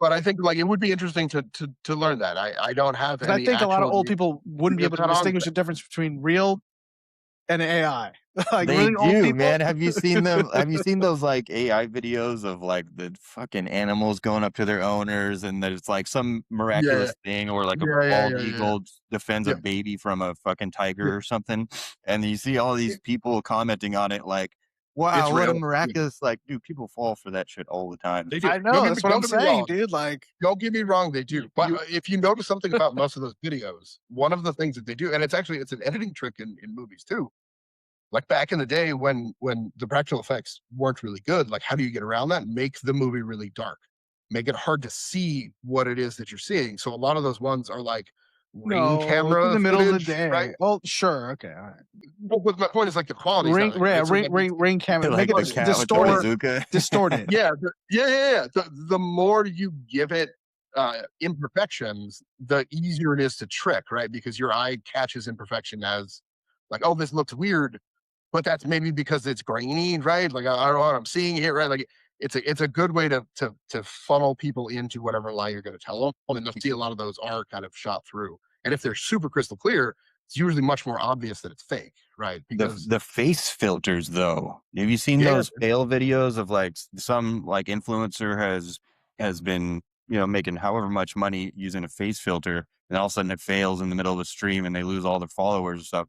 but I think like it would be interesting to learn that. I don't have Because I any think a lot of actual old people wouldn't be data able to set on. distinguish the difference between real and AI. Like They really old do, people. man. Have you seen them? Have you seen those like AI videos of like the fucking animals going up to their owners and there's like some Yeah, miraculous thing or like a yeah, yeah, bald yeah, yeah, eagle defends a yeah, baby from a fucking yeah. tiger or something. And you see all these people commenting on it like, It's wow, what a real. Yeah, miraculous like dude, people fall for that shit all the time. they do. I know, that's what Don't I'm get me saying, wrong. dude. Like Don't get me wrong, they do. But you if you notice something about most of those videos, one of the things that they do, and it's an editing trick in movies too. Like back in the day when the practical effects weren't really good, like how do you get around that? Make the movie really dark. Make it hard to see what it is that you're seeing. So a lot of those ones are like ring no, it's in camera the middle of the footage, right? day. Well, sure, okay, all right. But my point is like the quality's not Ring, that good, yeah, right? So like ring camera. Make Like it the distorted. cat with the distorted, Or bazooka. distorted. yeah, yeah. The more you give it imperfections, the easier it is to trick, right? Because your eye catches imperfection as like, oh, this looks weird, but that's maybe because it's grainy, right? Like I don't know what I'm seeing here, right? Like it's a good way to funnel people into whatever lie you're going to tell them. And you see a lot of those are kind of shot through. And if they're super crystal clear, it's usually much more obvious that it's fake, right? Because The face filters though. Have you seen yeah, those fail videos of like some like influencer has been, making however much money using a face filter and all of a sudden it fails in the middle of the stream and they lose all their followers and stuff.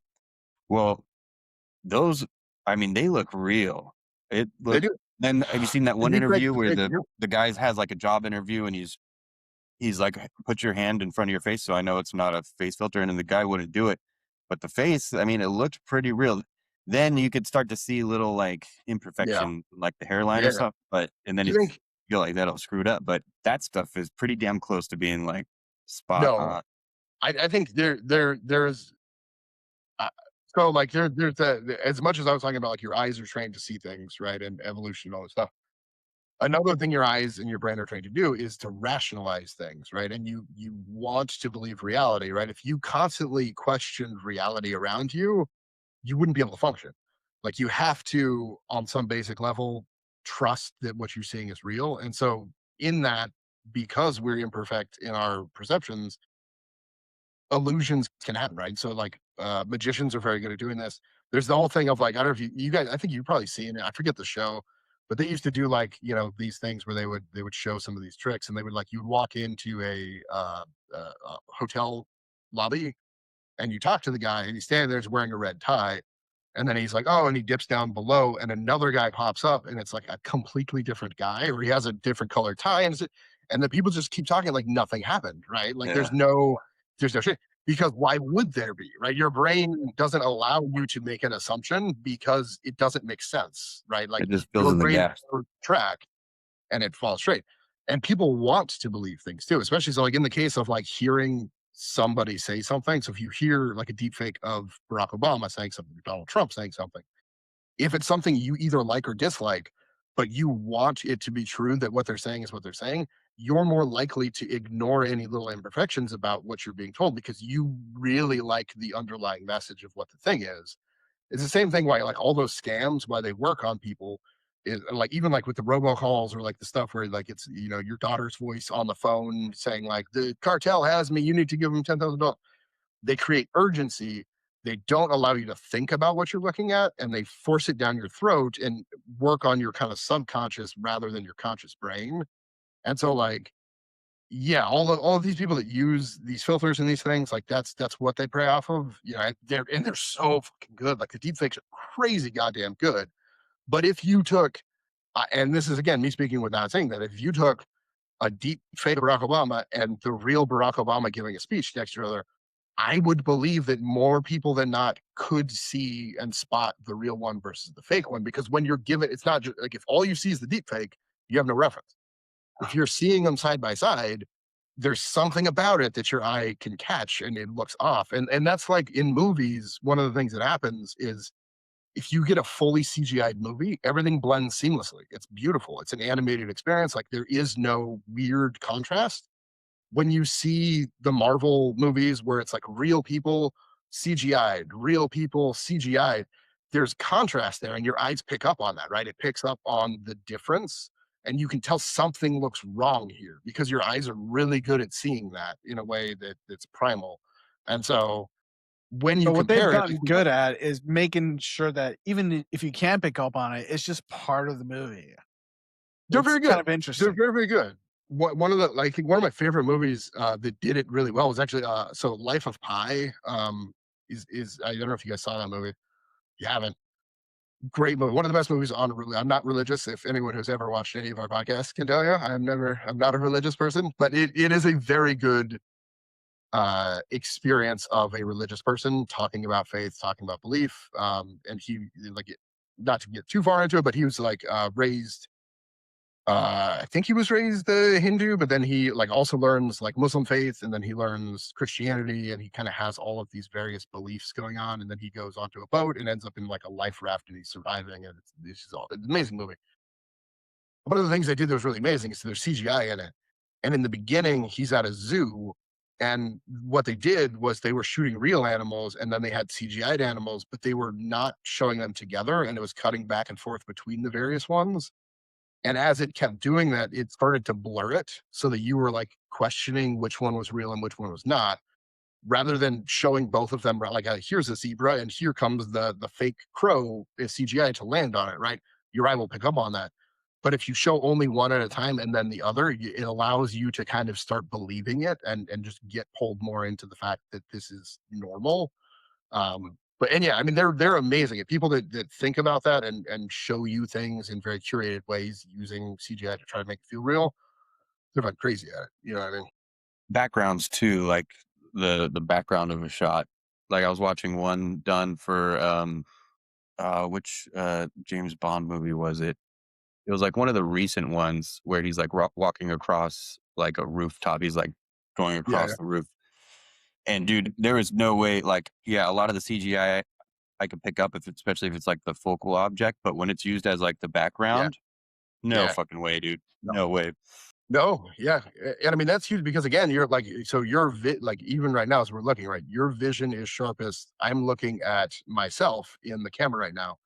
Well, those I mean, they look real. It they look do. then have you seen that The one deep fakes, interview where they the do. the guy has like a job interview and he's like, put your hand in front of your face so I know it's not a face filter. And then the guy wouldn't do it. But the face, I mean, it looked pretty real. Then you could start to see little like Yeah, imperfection, like the hairline or yeah. stuff. But, and then Do you you think? feel like that all screwed up. But that stuff is pretty damn close to being like spot No, on. I think there's uh, so like there's as much as I was talking about like your eyes are trained to see things, right, and evolution and all this stuff. Another thing your eyes and your brain are trained to do is to rationalize things, right? And you want to believe reality, right? If you constantly questioned reality around you, you wouldn't be able to function. Like you have to, on some basic level, trust that what you're seeing is real. And so in that, because we're imperfect in our perceptions, illusions can happen, right? So like magicians are very good at doing this. There's the whole thing of like, I don't know if you guys, I think you've probably seen it. I forget the show, but they used to do like, these things where they would show some of these tricks and they would like you'd walk into a hotel lobby and you talk to the guy and he's standing there, he's wearing a red tie. And then he's like, oh, and he dips down below, and another guy pops up, and it's like a completely different guy, or he has a different color tie. And And then people just keep talking like nothing happened, right? Like Yeah. there's no shit. Because why would there be, right? Your brain doesn't allow you to make an assumption because it doesn't make sense, right? Like It just fills your in the brain gaps. goes track and it falls straight. And people want to believe things too, especially so like in the case of like hearing somebody say something. So if you hear like a deep fake of Barack Obama saying something, or Donald Trump saying something, if it's something you either like or dislike, but you want it to be true that what they're saying is what they're saying, you're more likely to ignore any little imperfections about what you're being told because you really like the underlying message of what the thing is. It's the same thing why like all those scams, why they work on people is like even like with the robocalls or like the stuff where like it's your daughter's voice on the phone saying like the cartel has me, you need to give them $10,000. They create urgency. They don't allow you to think about what you're looking at, and they force it down your throat and work on your kind of subconscious rather than your conscious brain. And so, like, yeah, all of these people that use these filters and these things, like that's what they prey off of. They're so fucking good. Like the deepfakes are crazy goddamn good. But if you took, and this is again me speaking without saying that, if you took a deep fake of Barack Obama and the real Barack Obama giving a speech next to each other, I would believe that more people than not could see and spot the real one versus the fake one because when you're given, it's not just like if all you see is the deep fake, you have no reference. If you're seeing them side by side, there's something about it that your eye can catch and it looks off. And that's like in movies, one of the things that happens is if you get a fully CGI'd movie, everything blends seamlessly. It's beautiful. It's an animated experience. Like there is no weird contrast when you see the Marvel movies where it's like real people CGI'd, real people CGI'd, there's contrast there and your eyes pick up on that, right? It picks up on the difference and you can tell something looks wrong here because your eyes are really good at seeing that in a way that's primal. And so when you But what they've compare it, gotten good at is making sure that even if you can't pick up on it, it's just part of the movie. they're It's very kind good. of They're interesting. very, very good. One of the like one of my favorite movies that did it really well was actually so Life of Pi. Is I don't know if you guys saw that movie. You haven't. Great movie. One of the best movies on. I'm not religious. If anyone who's ever watched any of our podcasts can tell you, I'm not a religious person, but it is a very good experience of a religious person talking about faith, talking about belief. And he like not to get too far into it, but he was like raised I think he was raised Hindu, but then he like also learns like Muslim faith, and then he learns Christianity, and he kind of has all of these various beliefs going on, and then he goes onto a boat and ends up in like a life raft, and he's surviving, and it's an amazing movie. One of the things they did that was really amazing is there's CGI in it, and in the beginning he's at a zoo, and what they did was they were shooting real animals, and then they had CGI'd animals, but they were not showing them together, and it was cutting back and forth between the various ones. And as it kept doing that, it started to blur it so that you were like questioning which one was real and which one was not, rather than showing both of them like here's a zebra and here comes the fake crow is CGI to land on it, right? Your eye will pick up on that. But if you show only one at a time and then the other, it allows you to kind of start believing it and just get pulled more into the fact that this is normal. But and yeah, I mean they're amazing. If people that think about that and show you things in very curated ways using CGI to try to make it feel real, they're like crazy at it. You know what I mean? Backgrounds too, like the background of a shot. Like I was watching one done for which James Bond movie was it? It was like one of the recent ones where he's like walking across like a rooftop. He's like going Yeah, across the roof. And dude, there is no way. Like, yeah, a lot of the CGI I could pick up if, especially if it's like the focal object, but when it's used as like the yeah, background, no yeah. fucking way, dude. No, No way. no, yeah, and I mean that's huge because again, you're like so your like even right now as we're looking right, your vision is sharpest. I'm looking at myself in the camera right now.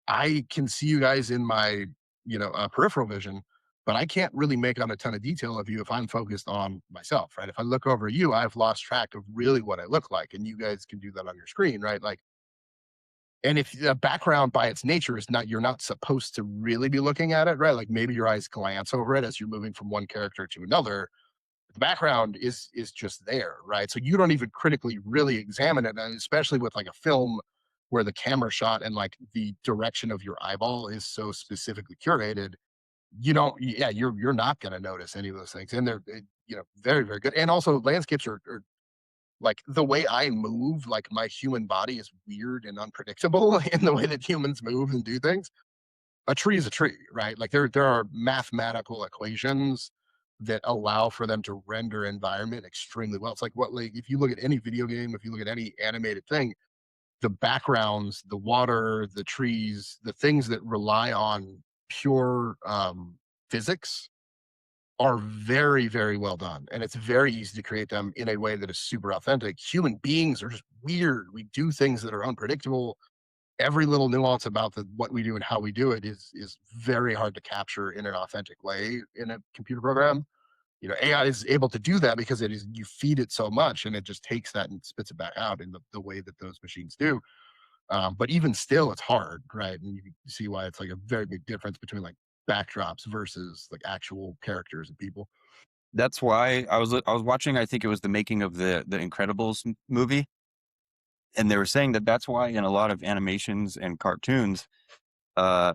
I can see you guys in my, peripheral vision, but I can't really make out a ton of detail of you if I'm focused on myself, right? If I look over you, I've lost track of really what I look like, and you guys can do that on your screen, right? Like, and if the background by its nature is not, you're not supposed to really be looking at it, right? Like maybe your eyes glance over it as you're moving from one character to another. The background is just there, right? So you don't even critically really examine it, and especially with like a film where the camera shot and like the direction of your eyeball is so specifically curated. you don't yeah, you're not gonna notice any of those things, and they're, very, very good, and also landscapes are like, the way I move, like, my human body is weird and unpredictable in the way that humans move and do things. A tree is a tree, right? Like, there are mathematical equations that allow for them to render environment extremely well. It's like, if you look at any video game, if you look at any animated thing, the backgrounds, the water, the trees, the things that rely on pure, physics are very, very well done, and it's very easy to create them in a way that is super authentic. Human beings are just weird. We do things that are unpredictable. Every little nuance about what we do and how we do it is very hard to capture in an authentic way in a computer program. AI is able to do that because it is you feed it so much and it just takes that and spits it back out in the way that those machines do. But even still, it's hard, right? And you can see why it's like a very big difference between like backdrops versus like actual characters and people. That's why I was watching, I think it was the making of the Incredibles movie, and they were saying that that's why in a lot of animations and cartoons, uh,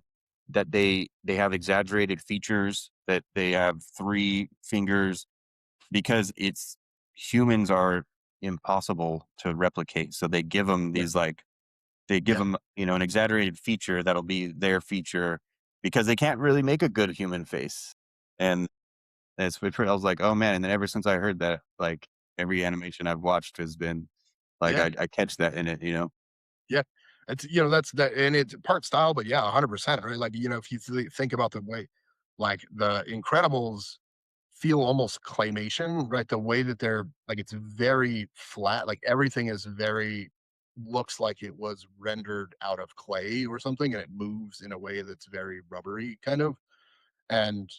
that they have exaggerated features, that they have 3 fingers, because it's humans are impossible to replicate, so they give them Yeah, these, like they give yeah, them, an exaggerated feature that'll be their feature, because they can't really make a good human face, and I was like, "Oh, man," and then ever since I heard that, like, every animation I've watched has been like, yeah, I catch that in it, you know? yeah. That's that, and it's part style, but yeah, 100%, right? Like, if you think about the way, like the Incredibles feel almost claymation, right? The way that they're like, it's very flat. Like everything is very looks like it was rendered out of clay or something, and it moves in a way that's very rubbery, kind of. And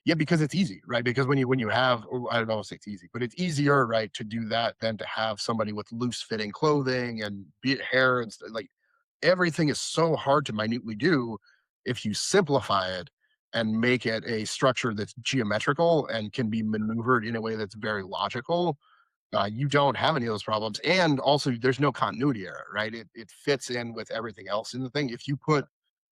yeah, because it's easy, right? Because when you have, or I don't know if it's easy, but it's easier, right, to do that than to have somebody with loose fitting clothing and be it hair and stuff. Like everything is so hard to minutely do. If you simplify it and make it a structure that's geometrical and can be maneuvered in a way that's very logical, you don't have any of those problems. And also, there's no continuity error, right? It fits in with everything else in the thing. If you put,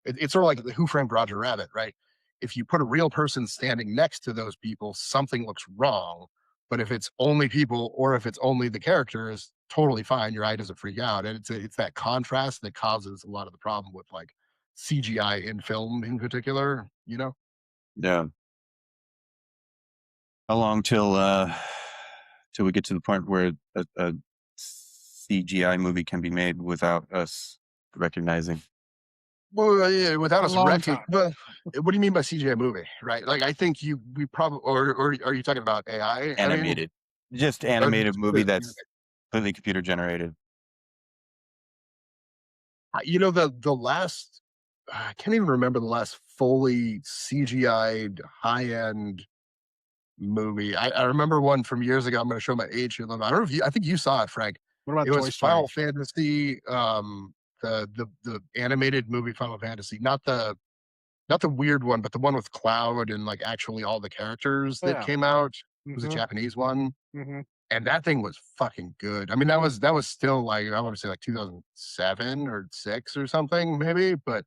it's sort of like the Who Framed Roger Rabbit, right? If you put a real person standing next to those people, something looks wrong. But if it's only people, or if it's only the characters, totally fine. Your eye doesn't freak out, and it's that contrast that causes a lot of the problem with like CGI in film in particular. Yeah. How long till we get to the point where a CGI movie can be made without us recognizing? Well, yeah, without A us long wrecking. time. But what do you mean by CGI movie, right? Like, I think we probably, or are you talking about AI? I mean, Animated. Just or animated just movie that's completely computer generated. the last, I can't even remember the last fully CGI'd high end movie. I remember one from years ago. I'm going to show my age here. I don't know if you, I think you saw it, Frank. What about It was Toy Story? Final Fantasy, the animated movie Final Fantasy, not the weird one, but the one with Cloud and, like, actually all the characters that Yeah. came out. It was a Mhm, Japanese one, mhm. and that thing was fucking good. I mean, that was still, like, I wanna say, like, 2007 or 6 or something maybe, but,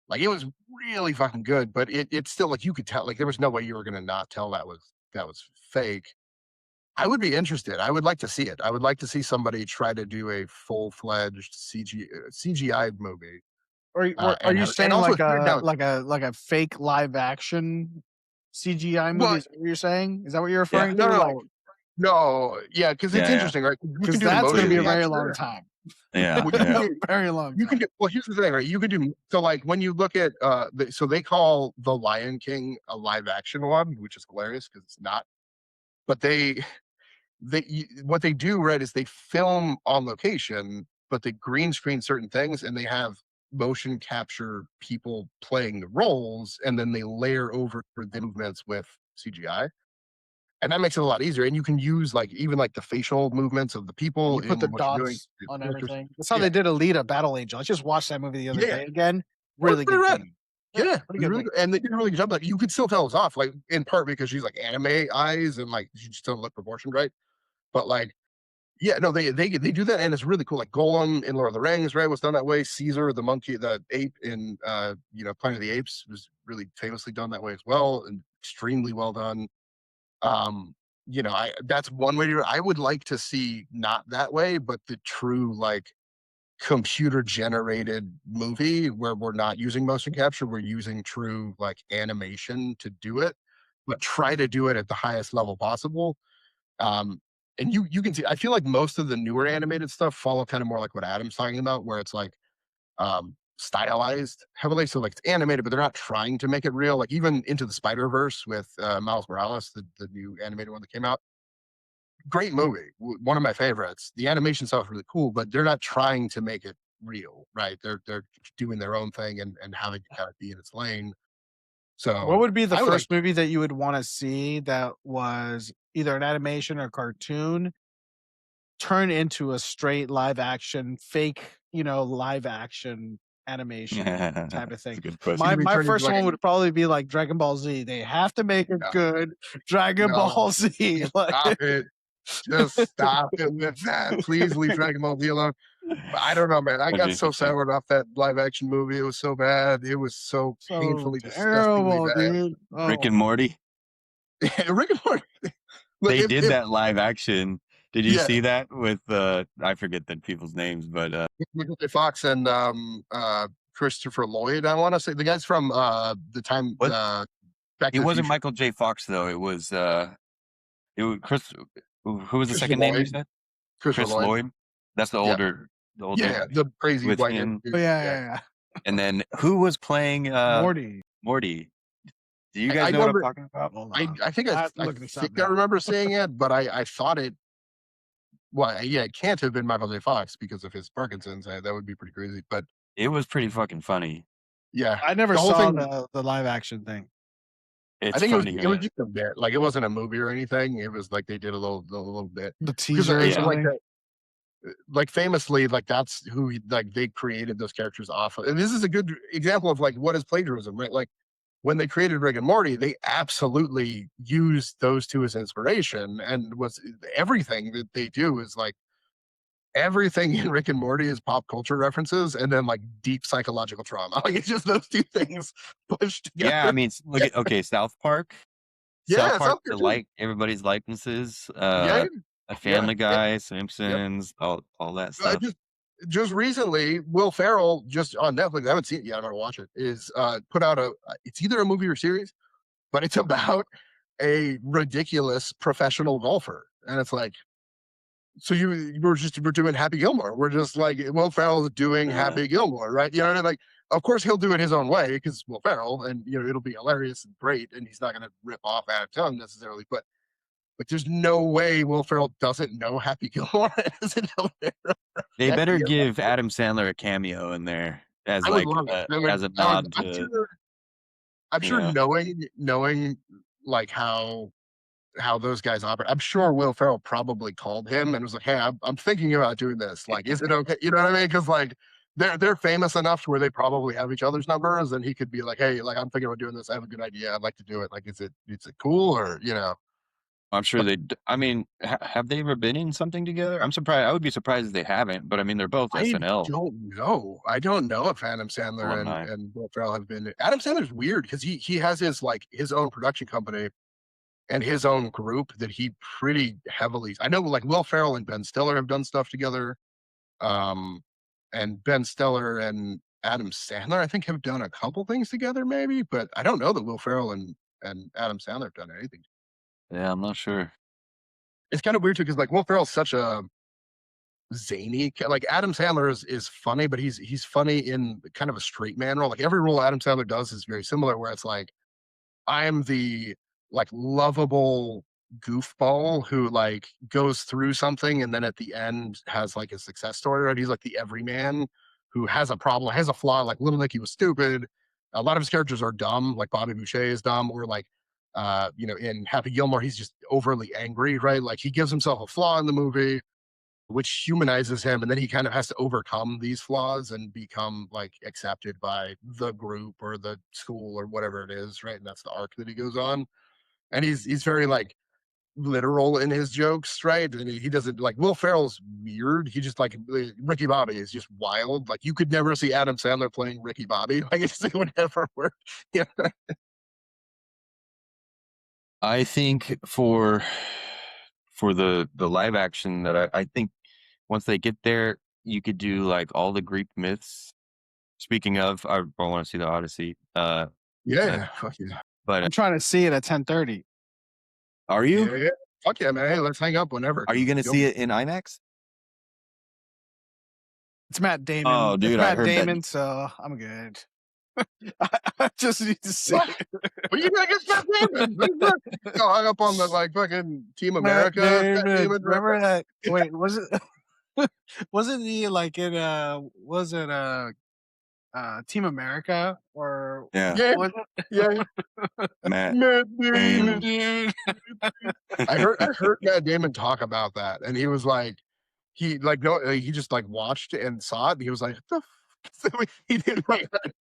like, it was really fucking good, but it's still, like, you could tell, like, there was no way you were gonna not tell that was fake. I would be interested. I would like to see it. I would like to see somebody try to do a full-fledged CGI movie, Are and you and saying also like shoot it a down. fake live action CGI movie? Well, Is that what you're saying? Is that what you're Yeah. referring no, to? Like, no. No, yeah, because it's Yeah, yeah. interesting, right? You can because do the that's going to motion be a Completely. very long capture. time. Yeah, Well, you can yeah. A do very long you can time. do well, here's the thing, right? You can do so, like, when you look at, so they call The Lion King a live action one, which is hilarious because it's not, but what they do, right, is they film on location, but they green screen certain things, and they have motion capture people playing the roles, and then they layer over the movements with CGI. And that makes it a lot easier, and you can use, like, even, like, the facial movements of the And people you put the in what you're doing, dots the on characters. everything. That's how Yeah. they did Alita Battle Angel. I just watched that movie the other Yeah. day again. That was Really pretty good rad. movie. Yeah, Yeah, it pretty was good really movie. good, and they did a really good job, like, you could still tell it's off, like, in part because she's, like, anime eyes and, like, she just don't look proportioned right, but, like, Yeah, no, they do that, and it's really cool. Like Golem in Lord of the Rings, right, was done that way. Caesar, the monkey, the ape in Planet of the Apes was really famously done that way as well, and extremely well done. Um, I that's one way to. I would like to see not that way, but the true like computer generated movie where we're not using motion capture, we're using true like animation to do it, but try to do it at the highest level possible. Um, and you can see, I feel like most of the newer animated stuff follow kind of more like what Adam's talking about, where it's like stylized heavily. So like it's animated, but they're not trying to make it real. Like even Into the Spider Verse with Miles Morales, the new animated one that came out. Great movie, one of my favorites. The animation stuff is really cool, but they're not trying to make it real, right? They're doing their own thing and having to kind of be in its lane. What So would be the I would like, first movie that you would wanna see that was either an animation or cartoon turn into a straight live action, fake, live action animation type of That's thing? a good you My question. can be my turned into first like one a would probably be like Dragon Ball Z. They have to make a no, good Dragon no, Ball Z. just Like, stop it. Just stop it with that. Please leave Dragon Ball Z alone. I don't know, man. I That'd got be so interesting. soured off that live action movie. It was so bad. It was so so painfully, disgustingly terrible, bad. dude. Rick Oh, and Morty. Rick and Morty. Look, They did if that live action. Did you yeah, see that with I forget the people's names, but Michael J. Fox and Christopher Lloyd, I want to say the guys from the time what Back it to the wasn't Future. Michael J. Fox though. It was Chris who was the Christopher second name you Lloyd. said? Christopher Chris Lloyd. Lloyd. That's Yeah, the old yeah, dude the crazy with white haired him. oh dude. yeah, Yeah, yeah, yeah. And then who was playing Morty. Morty? Do you I guys know what I'm remember. talking about? Hold I on. I think I I have to I look this up think I now. remember seeing it, but I thought it. Well, yeah, it can't have been Michael J. Fox because of his Parkinson's. That would be pretty crazy. But It was pretty fucking funny. yeah, I never the whole saw thing. the live action thing. I It's think funny, it was man. just a bit. Like it wasn't a movie or anything. It was like they did a little bit The because teaser or Yeah. like something. like famously, like that's who like they created those characters off of. And this is a good example of like what is plagiarism, right? Like when they created Rick and Morty, they absolutely used those two as inspiration, and was everything that they do is like everything in Rick and Morty is pop culture references, and then like deep psychological trauma. Like it's just those two things pushed Yeah, I together. mean, look at okay, South Park. South Yeah, Park, something too. everybody's likenesses, Yeah, A yeah, Family yeah. Guy, Yep. Simpsons, all that I stuff. just recently, Will Ferrell just on Netflix. I haven't seen it yet. I'm gonna watch it. Is put out a. It's either a movie or series, but it's about a ridiculous professional golfer, and it's like, so we're doing Happy Gilmore. We're just like Will Ferrell's doing Uh, Happy Gilmore, right? You know, and like, of course he'll do it his own way because Will Ferrell, and it'll be hilarious and great, and he's not gonna rip off Adam Sandler necessarily, but there's no way Will Ferrell doesn't know Happy Gilmore and isn't aware of they better Happy give Adam Sandler a cameo in there as I would like love it. as a I would. nod to I'm you sure know. knowing like how those guys operate. I'm sure Will Ferrell probably called him and was like, "Hey, I'm thinking about doing this. Like, is it okay?" You know what I mean? Because like they're famous enough to where they probably have each other's numbers, and he could be like, "Hey, like I'm thinking about doing this. I have a good idea. I'd like to do it. Like, is it cool or you know?" I'm sure But they. I mean, have they ever been in something together? I'm surprised. I would be surprised if they haven't. But I mean, they're both I SNL don't know. I don't know if Adam Sandler and alumni. Will Ferrell have been. Adam Sandler's weird because he has his own production company and his own group that he pretty heavily. I know like Will Ferrell and Ben Stiller have done stuff together. Um, and Ben Stiller and Adam Sandler, I think, have done a couple things together, maybe, but I don't know that Will Ferrell and Adam Sandler have done anything. Yeah, I'm not sure. It's kind of weird too, because like Will Ferrell's such a zany, like Adam Sandler is funny, but he's funny in kind of a straight man role. Like every role Adam Sandler does is very similar, where it's like I'm the like lovable goofball who like goes through something and then at the end has like a success story, right? He's like the everyman who has a problem, has a flaw, like Little Nicky was stupid. A lot of his characters are dumb, like Bobby Boucher is dumb, or like in Happy Gilmore, he's just overly angry, right? Like he gives himself a flaw in the movie, which humanizes him, and then he kind of has to overcome these flaws and become like accepted by the group or the school or whatever it is, right? And that's the arc that he goes on. And he's very like literal in his jokes, right? And he doesn't like Will Ferrell's weird. He just like Ricky Bobby is just wild. Like you could never see Adam Sandler playing Ricky Bobby. Like it would never work. Yeah. I think for the live action that I think once they get there, you could do like all the Greek myths. Speaking of, I want to see the Odyssey. Uh, Yeah. Fuck yeah. but I'm trying to see it at 10:30. are Yeah. you? Yeah. Fuck yeah, man. Hey, let's hang up whenever. Are you 'Cause going to see it in IMAX? It's Matt Damon. Oh, It's dude, I Matt heard that. Damon, so I'm good. I just need to see what? it. What you think it's Matt Damon? Go hung up on the like fucking Team Matt America. Matt Damon. Damon. Remember that? Wait, was it? Wasn't he like in was it Team America or Yeah, Yeah. was Yeah. Matt Matt it? Damon. Damon. Dude. I heard Matt Damon talk about that, and he was like, he like no, he just like watched and saw it, and he was like, "What the he didn't like that.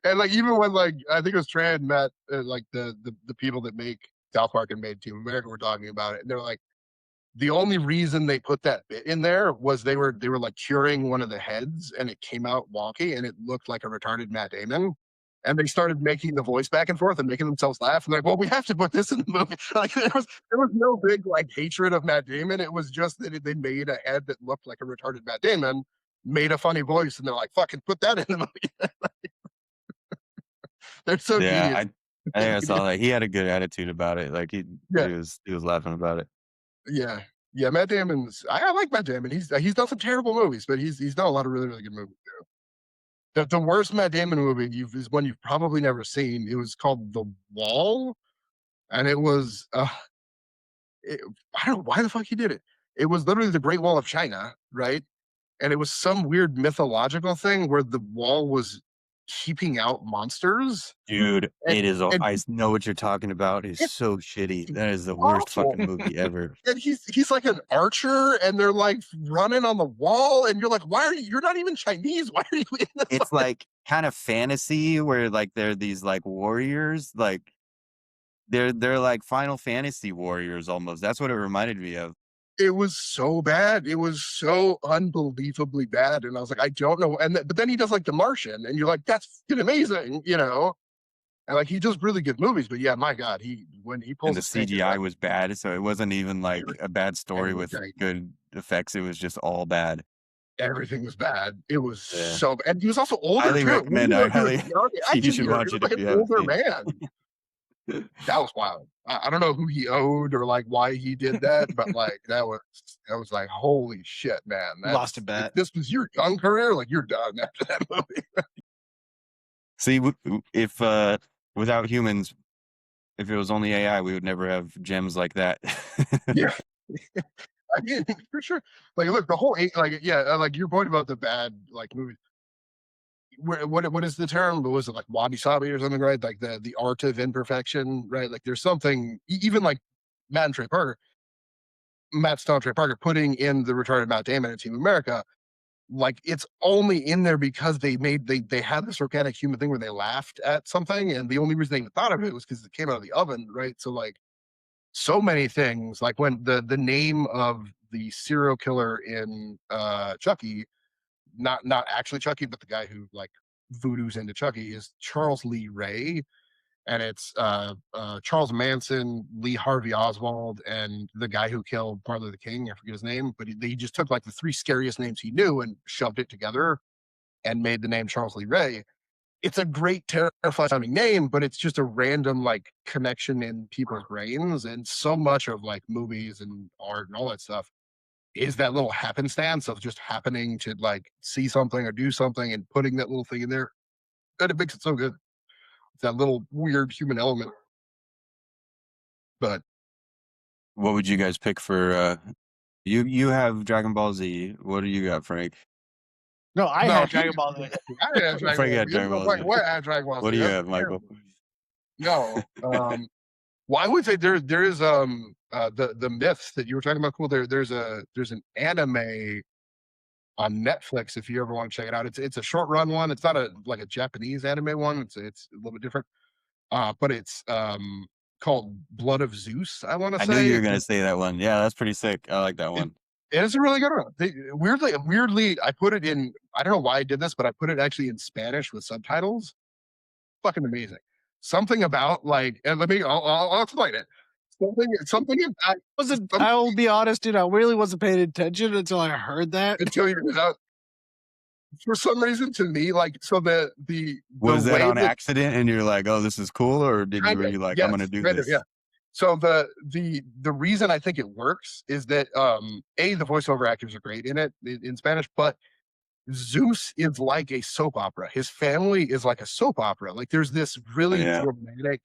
And like even when like I think it was Trey and Matt, like the people that make South Park and made Team America were talking about it, and they're like, the only reason they put that bit in there was they were like curing one of the heads, and it came out wonky, and it looked like a retarded Matt Damon. And they started making the voice back and forth and making themselves laugh. And like, well, we have to put this in the movie. Like, there was no big like hatred of Matt Damon. It was just that they made a head that looked like a retarded Matt Damon, made a funny voice, and they're like, "Fucking put that in the movie." They're so Yeah, devious. I think I saw that. He had a good attitude about it. Like Yeah, he was laughing about it. yeah, yeah. Matt Damon's. I like Matt Damon. He's done some terrible movies, but he's done a lot of really really good movies. The worst Matt Damon movie is one you've probably never seen. It was called The Wall, and it was it, I don't know why the fuck he did it. It was literally the Great Wall of China, right? And it was some weird mythological thing where the wall was keeping out monsters, Dude, and it is. and I know what you're talking about. It's it's so shitty. That is the worst awful. fucking movie ever. And he's like an archer, and they're like running on the wall, and you're like, why are you? You're not even Chinese. Why are you in this? It's like kind of fantasy where like they're these like warriors, like they're like Final Fantasy warriors almost. That's what it reminded me of. It was so bad. It was so unbelievably bad. And I was like, I don't know. But then he does like The Martian, and you're like, that's fucking amazing, you know? And like he does really good movies. But yeah, my God, when he And pulls the a snake, CGI was bad, so it wasn't even like a bad story with everything, good effects. It was just all bad. everything was bad. It was Yeah. so, and he was also older Highly too. recommend. I He was highly young you action should hero. He watch was it like if an you haven't older seen man. it. That was wild. I don't know who he owed or like why he did that, but like that was like holy shit, man. Lost a That's if bet. this was your young career, like you're done after that movie. See, if without humans, if it was only AI, we would never have gems like that. Yeah, I mean for sure. Like look, the whole like yeah, like your point about the bad like movies. What is the term? What was it like wabi sabi or something, right? Like the art of imperfection, right? Like there's something even like Matt and Trey Parker, Matt Stone, Trey Parker putting in the retarded Matt Damon in Team America. Like it's only in there because they had this organic human thing where they laughed at something, and the only reason they even thought of it was because it came out of the oven, right? So like so many things, like when the name of the serial killer in Chucky, not actually Chucky, but the guy who like voodoo's into Chucky is Charles Lee Ray, and it's Charles Manson, Lee Harvey Oswald, and the guy who killed Martin Luther King. I forget his name, but he just took like the three scariest names he knew and shoved it together and made the name Charles Lee Ray. It's a great, terrifying sounding name, but it's just a random like connection in people's brains. And so much of like movies and art and all that stuff is that little happenstance of just happening to like see something or do something and putting that little thing in there. And it makes it so good. It's that little weird human element. But What would you guys pick for? You have Dragon Ball Z. What do you got, Frank? No, I no, had Dragon Ball Z. I had Dragon Frank Ball had Z. Dragon Ball Like, Z. what had Dragon Ball What Z? do you That's have, Michael? terrible. No. Well, I would say there is the myths that you were talking about. Cool. There's an anime on Netflix if you ever want to check it out. It's a short run one. It's not a like a Japanese anime one. It's a little bit different. But it's called Blood of Zeus, I wanna I knew you say. were gonna say that one. Yeah, that's pretty sick. I like that It one. it is a really good one. They weirdly, I put it in I don't know why I did this, but I put it actually in Spanish with subtitles. Fucking amazing. Something about, like and let me I'll explain it. Something about Wasn't some I will be honest, dude, I really wasn't paying attention until I heard that. until you're out for some reason to me, like, so the Was that way on that accident and you're like, "Oh, this is cool," or were kinda, you like, "I'm gonna yes, do kind of, yeah. this"? So the reason I think it works is that, the voiceover actors are great in it in Spanish, but Zeus is like a soap opera. His family is like a soap opera. Like there's this Oh, really yeah. dramatic,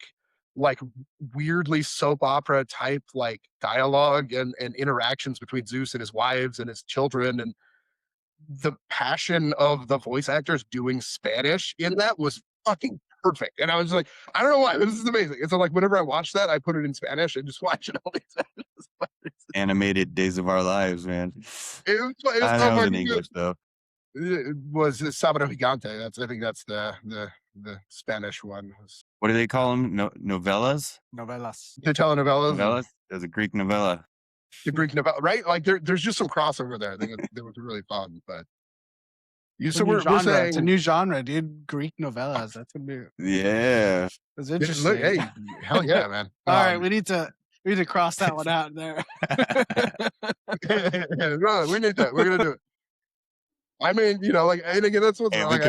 like weirdly soap opera type like dialogue and interactions between Zeus and his wives and his children. And the passion of the voice actors doing Spanish in that was fucking perfect. And I was like, I don't know why, this is amazing. And so like whenever I watch that, I put it in Spanish and just watch it all in Spanish. Animated Days of Our Lives, man. It was I so that was in fucking good. English, though. It was Sabado Gigante. I think that's the Spanish one. What do they call them? Novellas? Novelas. The telenovelas and Novellas? There's a Greek novella. the Greek novella, right? Like there's just some crossover there. I think that was really fun. But you, It's a so new we're genre. It's a saying, new genre, dude. Greek novellas. That's gonna be Yeah. that's look, interesting. hey, hell yeah, man. All right, we need to cross that one out there. No, we need that. We're gonna do it. I mean, like, and again, that's what's Hey, like. we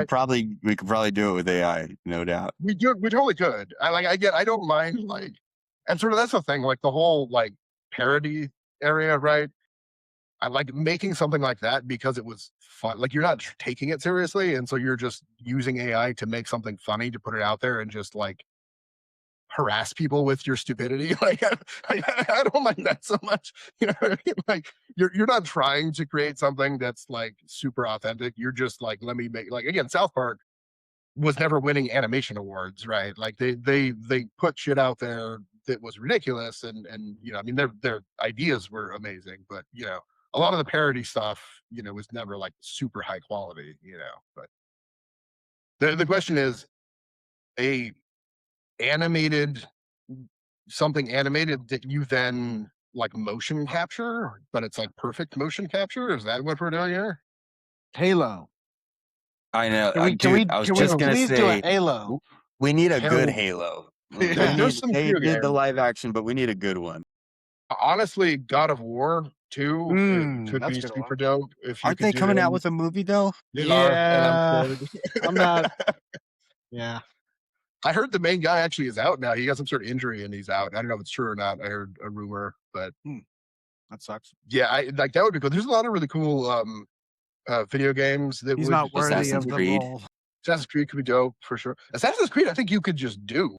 could probably do it with AI, no doubt. We totally could. I don't mind, like, and sort of that's the thing, like the whole like parody area, right? I like making something like that because it was fun. Like you're not taking it seriously, and so you're just using AI to make something funny to put it out there and just like harass people with your stupidity. Like I don't mind that so much. You know what I mean? Like you're not trying to create something that's like super authentic. You're just like, let me make, like, again, South Park was never winning animation awards, right? Like they put shit out there that was ridiculous, and I mean their ideas were amazing, but a lot of the parody stuff, was never like super high quality, But the question is, a animated something animated that you then like motion capture, but it's like perfect motion capture. Is that what we're doing here? Halo. I know, Can we can dude. we I was can we just gonna please do a say Halo? we need a good Hell, Halo. Yeah. there's some They video did the games. live action, but we need a good one. Honestly, God of War 2, it could That's be a good one. super dope if you Aren't could they do coming out them. with a movie though? They are, and I'm Yeah. scared. I'm not yeah. I heard the main guy actually is out now. He got some sort of injury and he's out. I don't know if it's true or not. I heard a rumor, but That sucks. yeah, I like that would be cool. There's a lot of really cool video games that He's would not worthy Assassin's of the Creed. role. Assassin's Creed could be dope for sure. Assassin's Creed, I think you could just do. Like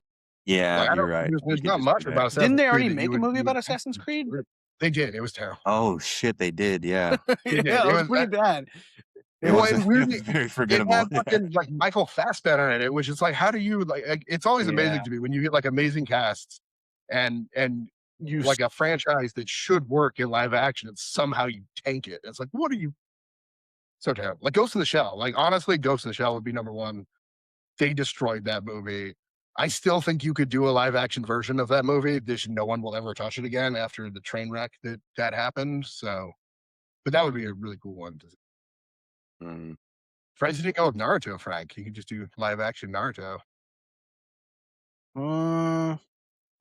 Yeah, I you're don't right. You there's could not just do much that. about Didn't Assassin's they Creed already that make a movie you about would Assassin's Creed? They did. It was terrible. Oh shit, they did. Yeah. They did. Yeah, it It was was pretty bad. It well, was and weirdly, very it forgettable. had fucking like Michael Fassbender in it, which is like, how do you like? It's always Yeah. amazing to me when you get like amazing casts and You like a franchise that should work in live action, and somehow you tank it. It's like, what are you so terrible? Like Ghost in the Shell. Like honestly, Ghost in the Shell would be number one. They destroyed that movie. I still think you could do a live action version of that movie. No one will ever touch it again after the train wreck that happened. So, but that would be a really cool one. Mm. Surprised you didn't go with Naruto, Frank. You could just do live action Naruto.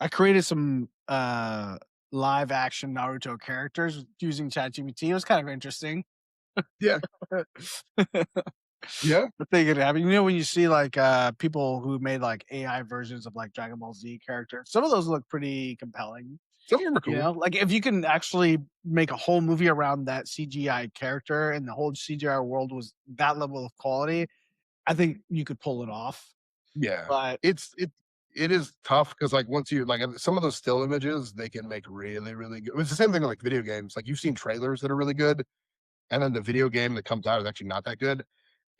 I created some live action Naruto characters using ChatGPT. It was kind of interesting. Yeah. Yeah. The thing could happen. When you see like people who made like AI versions of like Dragon Ball Z characters, some of those look pretty compelling. Some of them are cool. Like if you can actually make a whole movie around that CGI character and the whole CGI world was that level of quality, I think you could pull it off. Yeah. But It is tough because like once you like some of those still images, they can make really, really good. It's the same thing with like video games. Like you've seen trailers that are really good, and then the video game that comes out is actually not that good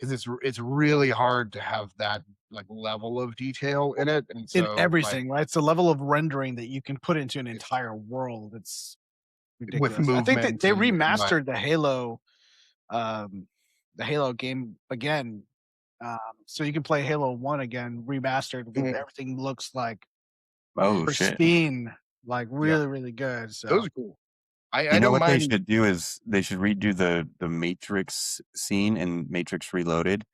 because it's really hard to have that like level of detail in it. And in so like everything, right? It's the level of rendering that you can put into an it's entire world. It's with ridiculous. I think that movement they and like remastered the Halo game again. So you can play Halo 1 again, remastered with mhm. everything looks like Oh shit! pristine, like Yeah, really, really good. those So are cool. You I know don't what they mind. should do is they should redo the Matrix scene in Matrix Reloaded.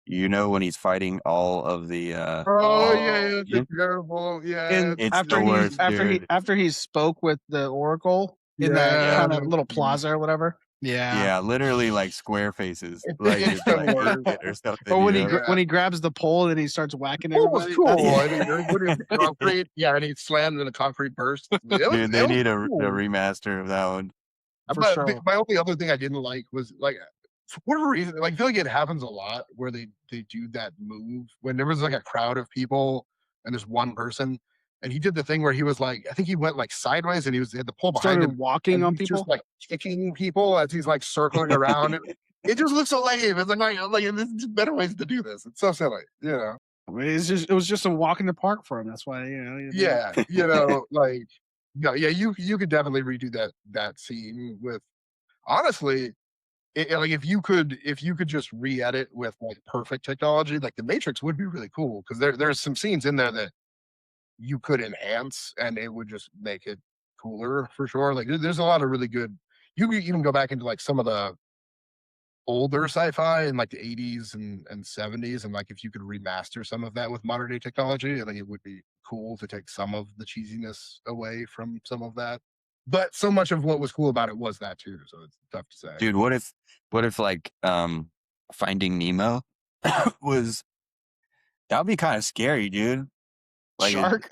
You know when he's fighting all of the Oh, yeah, oh, yeah, the aliens? terrible, yeah, in it's It's the after really worst, dude. he spoke with the Oracle in that yeah, Yeah, kind of little plaza or whatever. Yeah. yeah, literally like square faces, like it's it's the like worst. 8-bit or something, Or you when know? Yeah. when he grabs the pole and he starts whacking Pool was everybody. That's cool. Yeah. I mean, what is the concrete? Yeah, and he slammed in a concrete burst. Dude, It they was need a cool. remaster of that one. for sure. My only other thing I didn't like was like for whatever reason, like I feel like it happens a lot where they do that move when there was like a crowd of people and there's one person and he did the thing where he was like I think he went like sideways and he had the pole behind Started him walking and on he's just people. like kicking people as he's like circling around. It just looks so lame. It's like there's just better ways to do this. It's so silly, you know. I mean, it was just a walk in the park for him. That's why you didn't. Yeah, you know, like no, yeah, you could definitely redo that scene with honestly, like if you could just re-edit with like perfect technology, like the Matrix would be really cool because there's some scenes in there that you could enhance and it would just make it cooler for sure. Like there's a lot of really good. You could even go back into like some of the older sci-fi in like the 80s and 70s, and like if you could remaster some of that with modern day technology, I think it would be cool to take some of the cheesiness away from some of that. But so much of what was cool about it was that too, so it's tough to say. Dude, what if like Finding Nemo was that would be kind of scary, dude. Like Shark.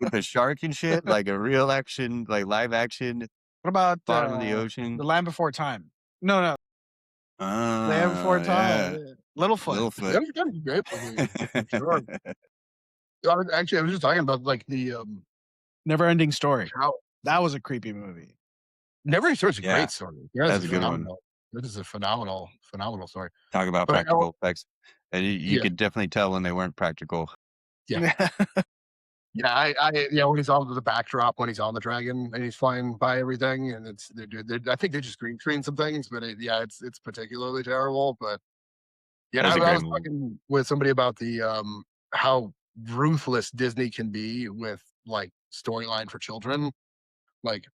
with the shark and shit, like a real action, like live action What about bottom of the ocean. the Land Before Time? No, no, Land Before Time. Yeah. Yeah. Littlefoot. Littlefoot. That'd be great movie for sure. I was just talking about like the Never Ending Story. how That was a creepy movie. Never Ending Story is a Yeah, great story. Yeah, it's that's a good one. phenomenal. That is a phenomenal story. Talk about But how, practical effects. And you yeah, could definitely tell when they weren't practical. yeah. Yeah, yeah, when he's on the backdrop, when he's on the dragon and he's flying by everything, and I think they just green screen some things, but yeah, it's particularly terrible. But yeah, That's a I great was movie. talking with somebody about the how ruthless Disney can be with like storyline for children. Like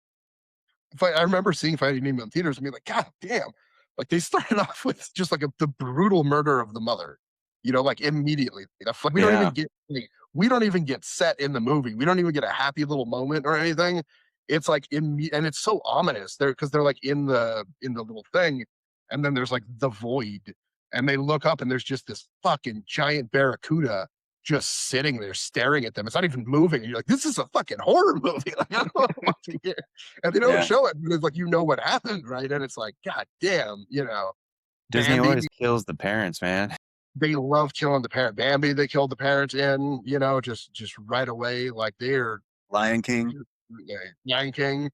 I remember seeing Finding Nemo in theaters and being like, God damn! Like they started off with just like the brutal murder of the mother, you know, like immediately. Like Yeah. we don't even get set in the movie. We don't even get a happy little moment or anything. It's like and it's so ominous there because they're like in the little thing, and then there's like the void, and they look up and there's just this fucking giant barracuda just sitting there staring at them. It's not even moving. And you're like, this is a fucking horror movie. Like, I don't know what to hear. And they don't Yeah. show it because like you know what happened, right? And it's like, God damn, you know, Disney Bambi, always kills the parents, man. they love killing the parent. Bambi, they killed the parents in, you know, just right away. Like they're Lion King. Lion King.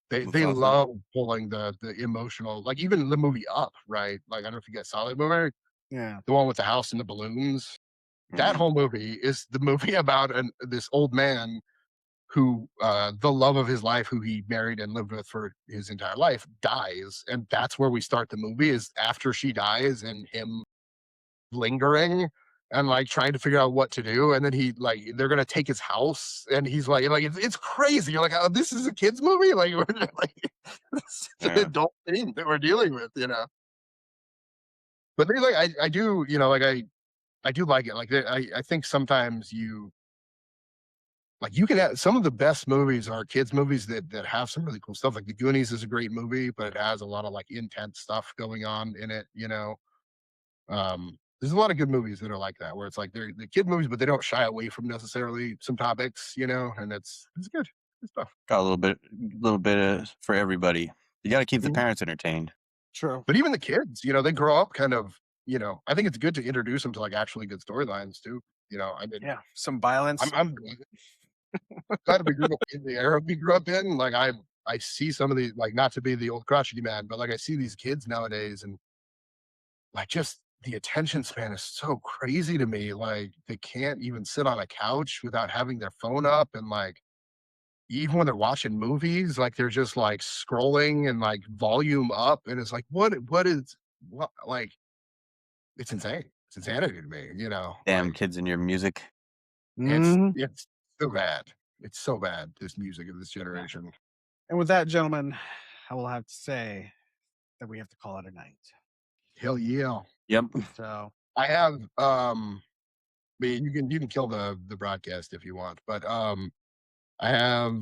They Mufasa. love pulling the emotional, like even the movie Up, right? Like I don't know if you guys saw that movie, Yeah. the one with the house and the balloons. That Mm. whole movie is the movie about this old man who the love of his life, who he married and lived with for his entire life, dies, and that's where we start the movie. Is after she dies and him lingering and like trying to figure out what to do, and then he like they're gonna take his house, and he's like it's crazy. You're like, oh, this is a kids movie, like we're like this is an Yeah. adult thing that we're dealing with, you know. But they like I do, you know, like I do like it. Like I think sometimes you like you can have some of the best movies are kids movies that have some really cool stuff. Like The Goonies is a great movie, but it has a lot of like intense stuff going on in it, you know. There's a lot of good movies that are like that, where it's like they're kid movies, but they don't shy away from necessarily some topics, you know, and it's good. Good stuff. Got little bit for everybody. You got to keep the Mhm. parents entertained. True. But even the kids, you know, they grow up kind of, you know, I think it's good to introduce them to like actually good storylines too. You know, I mean, Yeah. Some violence. I'm glad we grew up in the era we grew up in. Like I see some of the like not to be the old crotchety man, but like I see these kids nowadays and like just the attention span is so crazy to me. Like they can't even sit on a couch without having their phone up and like even when they're watching movies, like they're just like scrolling and like volume up and it's like what is what like it's insane. It's insanity to me, you know. Damn Like kids in your music. Mhm. it's so bad. It's so bad, this music of this generation. And with that, gentlemen, I will have to say that we have to call it a night. Hell yeah. Yep. So I have, I mean, you can kill the broadcast if you want, but, I have